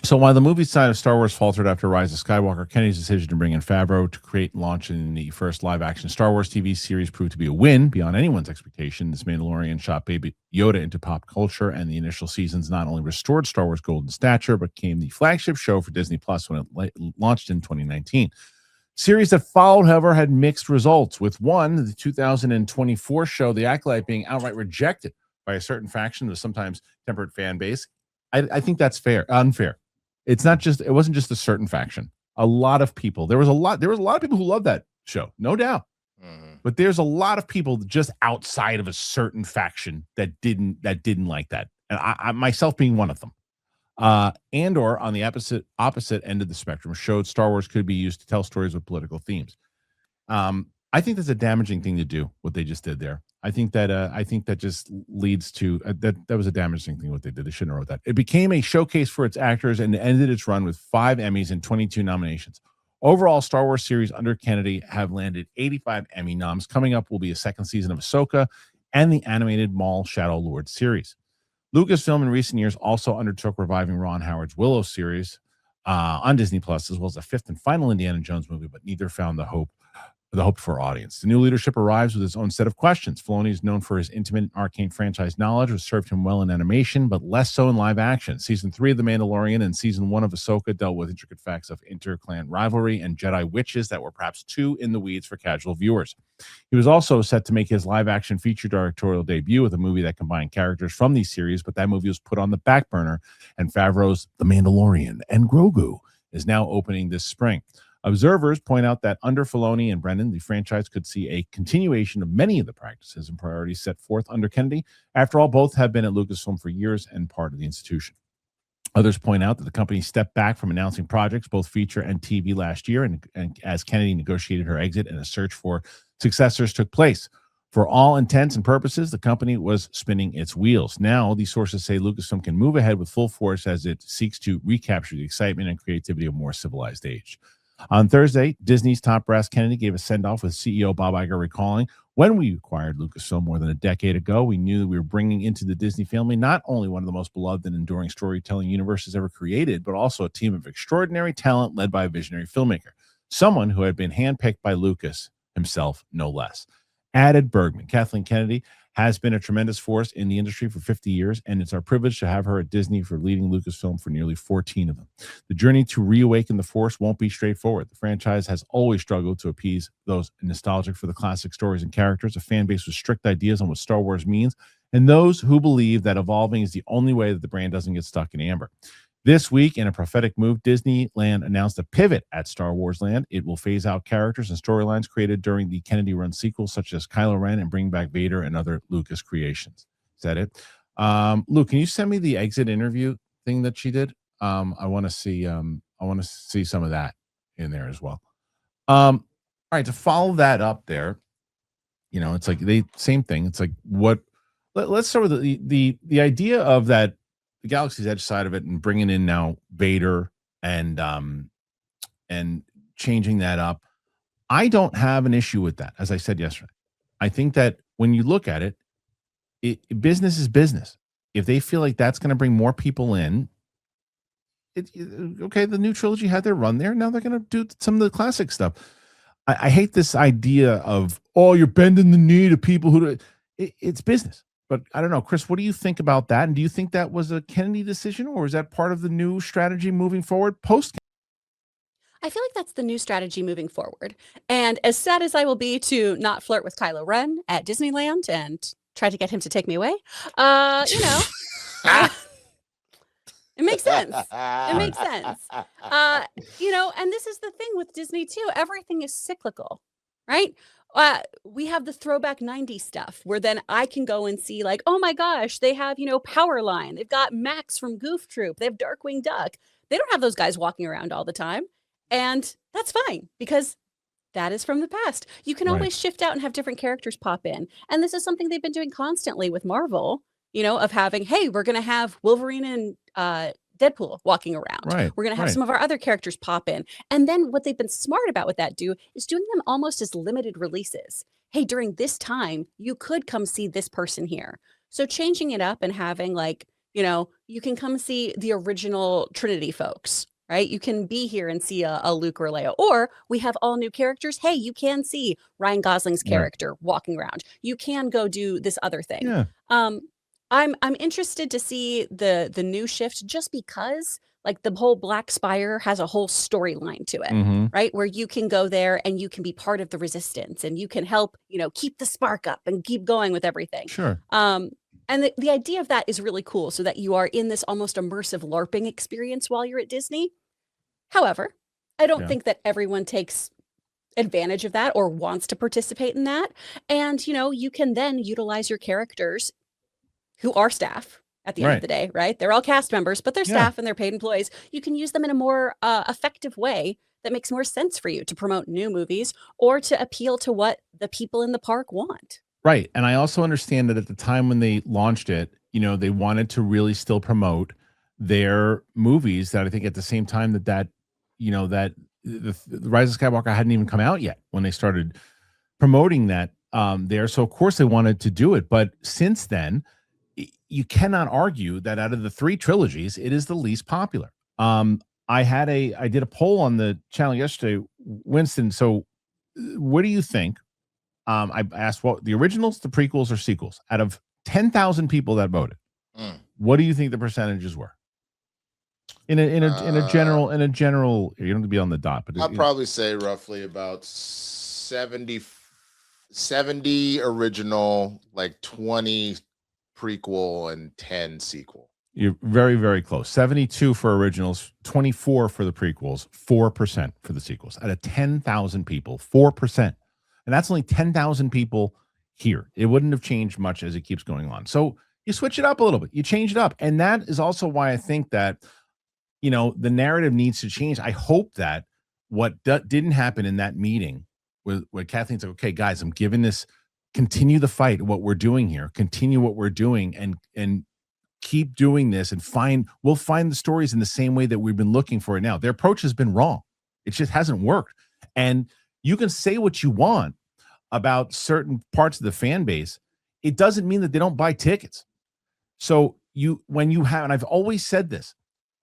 So while the movie side of Star Wars faltered after Rise of Skywalker, Kennedy's decision to bring in Favreau to create and launch in the first live-action Star Wars TV series proved to be a win beyond anyone's expectation. This Mandalorian shot Baby Yoda into pop culture, and the initial seasons not only restored Star Wars' golden stature, but became the flagship show for Disney Plus when it launched in 2019. Series that followed, however, had mixed results, with one, the 2024 show, The Acolyte, being outright rejected by a certain faction of sometimes temperate fan base. I think that's unfair. It wasn't just a certain faction. A lot of people. There was a lot of people who loved that show, no doubt. Mm-hmm. But there's a lot of people just outside of a certain faction that didn't like that, and I myself being one of them. Andor, on the opposite end of the spectrum, showed Star Wars could be used to tell stories with political themes. I think that's a damaging thing to do, what they just did there. I think that just leads to that was a damaging thing what they did. They shouldn't have wrote that. It became a showcase for its actors and ended its run with 5 Emmys and 22 nominations. Overall, Star Wars series under Kennedy have landed 85 Emmy noms. Coming up will be a second season of Ahsoka and the animated Maul Shadow Lord series. Lucasfilm in recent years also undertook reviving Ron Howard's Willow series on Disney Plus, as well as a 5th and final Indiana Jones movie, but neither found the hoped-for audience. The new leadership arrives with its own set of questions. Filoni is known for his intimate arcane franchise knowledge, which served him well in animation, but less so in live action. Season 3 of The Mandalorian and Season 1 of Ahsoka dealt with intricate facts of inter-clan rivalry and Jedi witches that were perhaps too in the weeds for casual viewers. He was also set to make his live-action feature directorial debut with a movie that combined characters from these series, but that movie was put on the back burner, and Favreau's The Mandalorian and Grogu is now opening this spring. Observers point out that under Filoni and Brennan, the franchise could see a continuation of many of the practices and priorities set forth under Kennedy. After all, both have been at Lucasfilm for years and part of the institution. Others point out that the company stepped back from announcing projects, both feature and TV, last year, and as Kennedy negotiated her exit and a search for successors took place. For all intents and purposes, the company was spinning its wheels. Now, these sources say Lucasfilm can move ahead with full force as it seeks to recapture the excitement and creativity of a more civilized age. On Thursday, Disney's top brass Kennedy gave a send-off with CEO Bob Iger recalling, "When we acquired Lucasfilm more than a decade ago, we knew that we were bringing into the Disney family not only one of the most beloved and enduring storytelling universes ever created, but also a team of extraordinary talent led by a visionary filmmaker, someone who had been handpicked by Lucas himself, no less." Added Bergman, Kathleen Kennedy has been a tremendous force in the industry for 50 years, and it's our privilege to have her at Disney for leading Lucasfilm for nearly 14 of them. The journey to reawaken the force won't be straightforward. The franchise has always struggled to appease those nostalgic for the classic stories and characters, a fan base with strict ideas on what Star Wars means, and those who believe that evolving is the only way that the brand doesn't get stuck in amber. This week, in a prophetic move, Disneyland announced a pivot at Star Wars Land. It will phase out characters and storylines created during the Kennedy-run sequels, such as Kylo Ren, and bring back Vader and other Lucas creations. Is that it? Luke, can you send me the exit interview thing that she did? I want to see some of that in there as well. All right, to follow that up there, it's like same thing. It's like let's start with the idea of that. The Galaxy's Edge side of it, and bringing in now Vader and changing that up. I don't have an issue with that. As I said yesterday, I think that when you look at it, business is business. If they feel like that's going to bring more people in, okay, the new trilogy had their run there. Now they're going to do some of the classic stuff. I hate this idea of, you're bending the knee to people who it's business. But I don't know, Chris, what do you think about that? And do you think that was a Kennedy decision, or is that part of the new strategy moving forward post? I feel like that's the new strategy moving forward. And as sad as I will be to not flirt with Kylo Ren at Disneyland and try to get him to take me away, you know, it makes sense. It makes sense. You know, and this is the thing with Disney too. Everything is cyclical, right? We have the throwback 90s stuff where then I can go and see like, oh my gosh, they have, you know, Powerline. They've got Max from Goof Troop. They have Darkwing Duck. They don't have those guys walking around all the time. And that's fine because that is from the past. You can always shift out and have different characters pop in. And this is something they've been doing constantly with Marvel, you know, of having, hey, we're going to have Wolverine and Deadpool walking around. We're going to have some of our other characters pop in. And then what they've been smart about with that is doing them almost as limited releases. Hey, during this time, you could come see this person here. So changing it up and having like, you know, you can come see the original Trinity folks. Right? You can be here and see a Luke or Leia, or we have all new characters. Hey, you can see Ryan Gosling's character walking around. You can go do this other thing. Yeah. I'm interested to see the new shift just because like the whole Black Spire has a whole storyline to it, right? Where you can go there and you can be part of the resistance and you can help, you know, keep the spark up and keep going with everything. Sure. And the idea of that is really cool so that you are in this almost immersive LARPing experience while you're at Disney. However, I don't think that everyone takes advantage of that or wants to participate in that. And, you know, you can then utilize your characters who are staff at the end of the day, right? They're all cast members, but they're staff and they're paid employees. You can use them in a more effective way that makes more sense for you to promote new movies or to appeal to what the people in the park want. Right. And I also understand that at the time when they launched it, you know, they wanted to really still promote their movies that I think at the same time that you know, that the Rise of Skywalker hadn't even come out yet when they started promoting that there. So of course they wanted to do it. But since then, you cannot argue that out of the 3 trilogies, it is the least popular. I did a poll on the channel yesterday, Winston. So what do you think? I asked what the originals, the prequels, or sequels. Out of 10,000 people that voted, what do you think the percentages were? In a general, you don't have to be on the dot, but I'd probably say roughly about 70 original, like 20 prequel and 10 sequel. You're very, very close. 72 for originals, 24 for the prequels, 4% for the sequels. Out of 10,000 people, 4%. And that's only 10,000 people here. It wouldn't have changed much as it keeps going on. So you switch it up a little bit. You change it up. And that is also why I think that, you know, the narrative needs to change. I hope that what didn't happen in that meeting where Kathleen said, okay, guys, I'm giving this, continue the fight, what we're doing here, continue what we're doing and keep doing this and we'll find the stories in the same way that we've been looking for it now. Their approach has been wrong. It just hasn't worked. And you can say what you want about certain parts of the fan base. It doesn't mean that they don't buy tickets. So when you have, and I've always said this,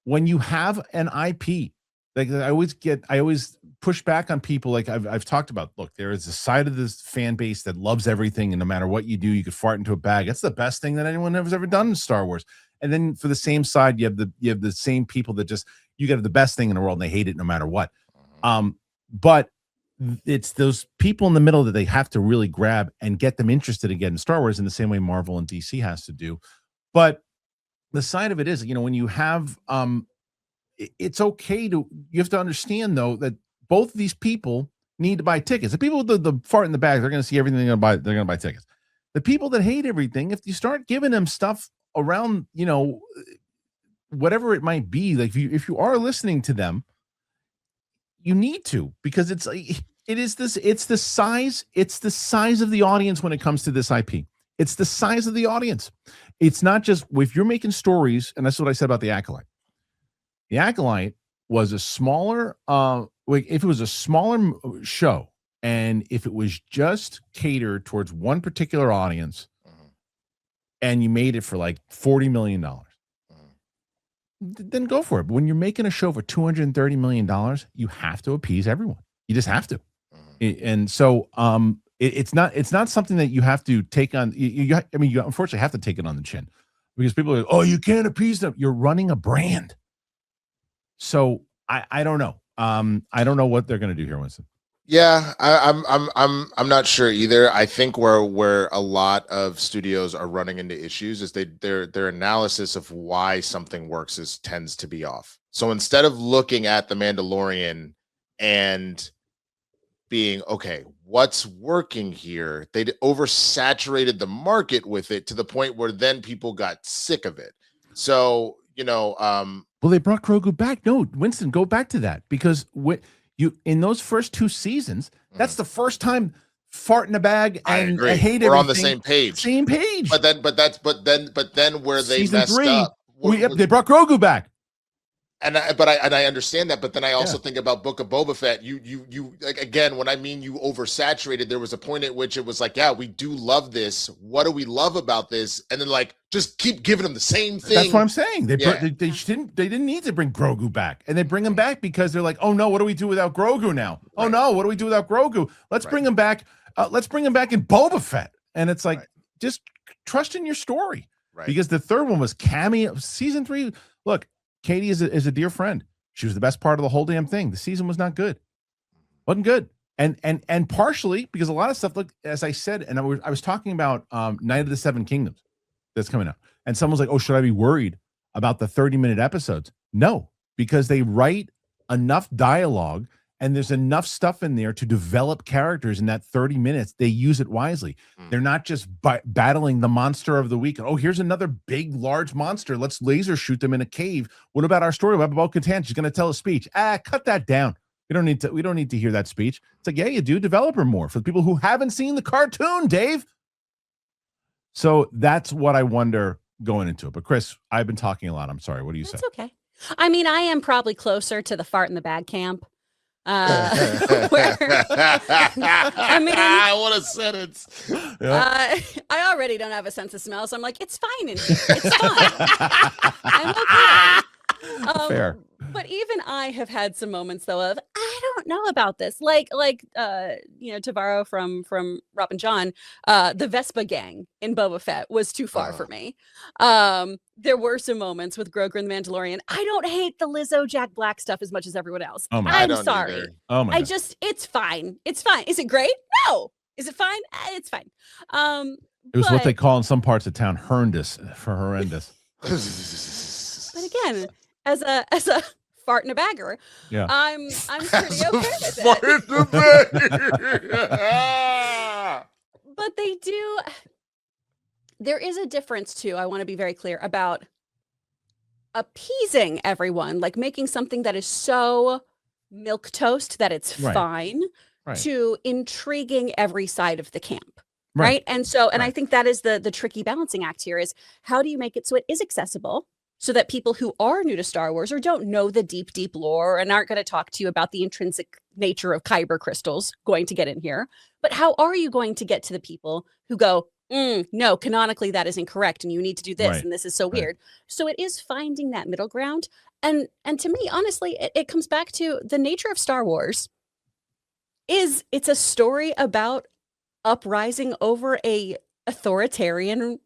when you have an IP, like I always push back on people. Like I've talked about, look, there is a side of this fan base that loves everything. And no matter what you do, you could fart into a bag. That's the best thing that anyone has ever done in Star Wars. And then for the same side, you have the same people that just, you get the best thing in the world and they hate it no matter what. But it's those people in the middle that they have to really grab and get them interested again in Star Wars in the same way Marvel and DC has to do. But the side of it is, you know, when you have, it's okay you have to understand though, that both of these people need to buy tickets. The people with the fart in the bag, they're going to see everything they're going to buy tickets. The people that hate everything, if you start giving them stuff around, you know, whatever it might be, like if you are listening to them, you need to, because it's the size of the audience when it comes to this IP. It's the size of the audience. It's not just if you're making stories, and that's what I said about The Acolyte. The Acolyte was a smaller, if it was a smaller show, and if it was just catered towards one particular audience, and you made it for like $40 million, then go for it. But when you're making a show for $230 million, you have to appease everyone. You just have to. And so it's not something that you have to take on. You unfortunately have to take it on the chin, because people are like, oh, you can't appease them. You're running a brand. So I don't know. I don't know what they're going to do here, Winston. Yeah, I'm not sure either. I think where a lot of studios are running into issues is their analysis of why something works tends to be off. So instead of looking at The Mandalorian and being okay, what's working here, they oversaturated the market with it to the point where then people got sick of it. So well, they brought Grogu back. No, Winston, go back to that, because you in those first 2 seasons, that's the first time fart in a bag and I hate we're on the same page. But then where they Season messed 3, up. They brought Grogu back. And I understand that, but then I also think about Book of Boba Fett. You like, again, when I mean you oversaturated, there was a point at which it was like, yeah, we do love this. What do we love about this? And then like just keep giving them the same thing. That's what I'm saying. They didn't need to bring Grogu back, and they bring him back because they're like, oh no, what do we do without Grogu now? Oh no, what do we do without Grogu? Let's bring him back. Let's bring him back in Boba Fett, and it's like just trust in your story, because the third one was cameo. Season 3, look. Katie is a dear friend. She was the best part of the whole damn thing. The season was not good. Wasn't good. And partially because a lot of stuff, look, as I said, and I was talking about Night of the Seven Kingdoms that's coming out. And someone's like, oh, should I be worried about the 30-minute episodes? No, because they write enough dialogue and there's enough stuff in there to develop characters in that 30 minutes. They use it wisely. They're not just battling the monster of the week. Oh, here's another big, large monster. Let's laser shoot them in a cave. What about our story about Bo-Katan? She's going to tell a speech. Cut that down. We don't need to hear that speech. It's like, yeah, you do. Develop her more for the people who haven't seen the cartoon, Dave. So that's what I wonder going into it. But Kris, I've been talking a lot. I'm sorry. What do you say? That's okay. I mean, I am probably closer to the fart in the bag camp. Where, I mean, what a sentence. I already don't have a sense of smell, so I'm like, it's fine in here. It's fine. I'm okay. Fair. But even I have had some moments though of I don't know about this. Like Tavaro from Rob and John, the Vespa gang in Boba Fett was too far for me. There were some moments with Grogu and the Mandalorian. I don't hate the Lizzo Jack Black stuff as much as everyone else. Oh my I'm God. sorry. Either. Oh my God. It's fine. It's fine. Is it great? No. Is it fine? It's fine. It was what they call in some parts of town horrendous. But again, as a fart in a bagger, I'm pretty okay with it. Fart in the bag. But they do. There is a difference too. I want to be very clear about appeasing everyone, like making something that is so milquetoast that it's fine, to intriguing every side of the camp. Right. And so, and I think that is the tricky balancing act here is how do you make it so it is accessible so that people who are new to Star Wars or don't know the deep, deep lore and aren't going to talk to you about the intrinsic nature of kyber crystals going to get in here. But how are you going to get to the people who go, no, canonically that is incorrect and you need to do this and this is so weird. So it is finding that middle ground. And to me, honestly, it comes back to the nature of Star Wars is it's a story about uprising over a authoritarian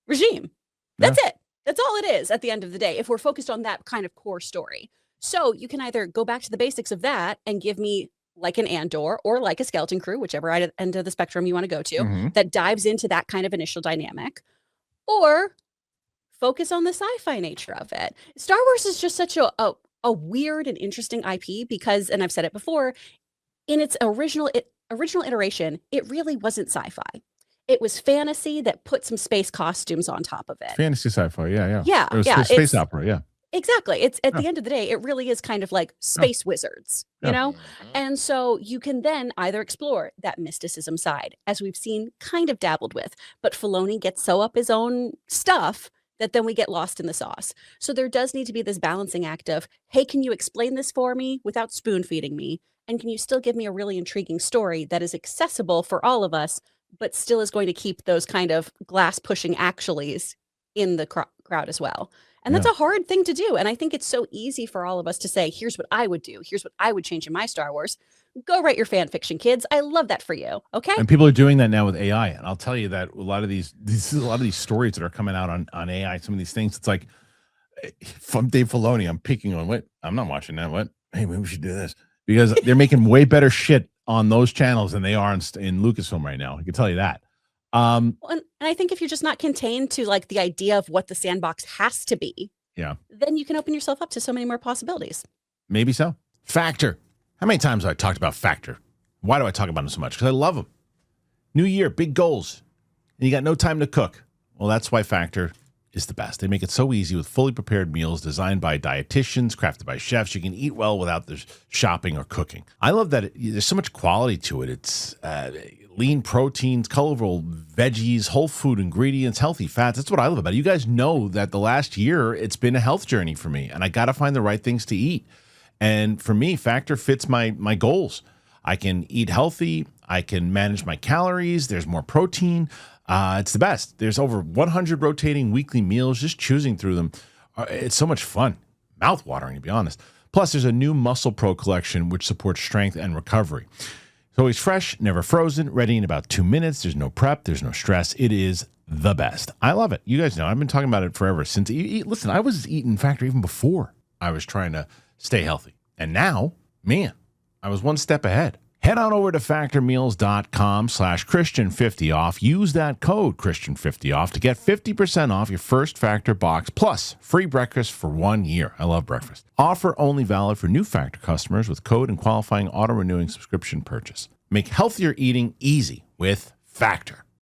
regime. That's it. That's all it is at the end of the day, if we're focused on that kind of core story. So you can either go back to the basics of that and give me like an Andor or like a Skeleton Crew, whichever end of the spectrum you want to go to, that dives into that kind of initial dynamic, or focus on the sci-fi nature of it. Star Wars is just such a weird and interesting IP because, and I've said it before, in its original iteration, it really wasn't sci-fi. It was fantasy that put some space costumes on top of it. Fantasy sci-fi, yeah. It was space opera, yeah. Exactly. It's at the end of the day, it really is kind of like space wizards, you know? And so you can then either explore that mysticism side, as we've seen kind of dabbled with, but Filoni gets so up his own stuff that then we get lost in the sauce. So there does need to be this balancing act of, hey, can you explain this for me without spoon feeding me? And can you still give me a really intriguing story that is accessible for all of us, but still is going to keep those kind of glass pushing actuallys in the crowd as well. And that's a hard thing to do. And I think it's so easy for all of us to say, here's what I would do. Here's what I would change in my Star Wars. Go write your fan fiction, kids. I love that for you. Okay. And people are doing that now with AI. And I'll tell you that a lot of these stories that are coming out on AI, some of these things, it's like from Dave Filoni, I'm picking on what I'm not watching that. What? hey, maybe we should do this because they're making way better shit on those channels than they are in Lucasfilm right now. I can tell you that. Well, and I think if you're just not contained to like the idea of what the sandbox has to be, yeah, then you can open yourself up to so many more possibilities. maybe so. Factor. How many times have I talked about Factor? Why do I talk about them so much? Because I love them. New year, big goals, and you got no time to cook. Well, that's why Factor is the best. They make it so easy with fully prepared meals designed by dietitians, crafted by chefs. You can eat well without the shopping or cooking. I love that there's so much quality to it. It's lean proteins, colorful veggies, whole food ingredients, healthy fats. That's what I love about it. You guys know that the last year, it's been a health journey for me, and I got to find the right things to eat. And for me, Factor fits my goals. I can eat healthy. I can manage my calories. There's more protein. It's the best. There's over 100 rotating weekly meals. Just choosing through them, it's so much fun. Mouth-watering, to be honest. Plus, there's a new Muscle Pro collection, which supports strength and recovery. It's always fresh, never frozen, ready in about 2 minutes. There's no prep. There's no stress. It is the best. I love it. You guys know I've been talking about it forever. Since listen, I was eating Factor even before I was trying to stay healthy. And now, man, I was one step ahead. Head on over to factormeals.com/Kristian50 off. Use that code Kristian50 off to get 50% off your first Factor box plus free breakfast for 1 year. I love breakfast. Offer only valid for new Factor customers with code and qualifying auto-renewing subscription purchase. Make healthier eating easy with Factor.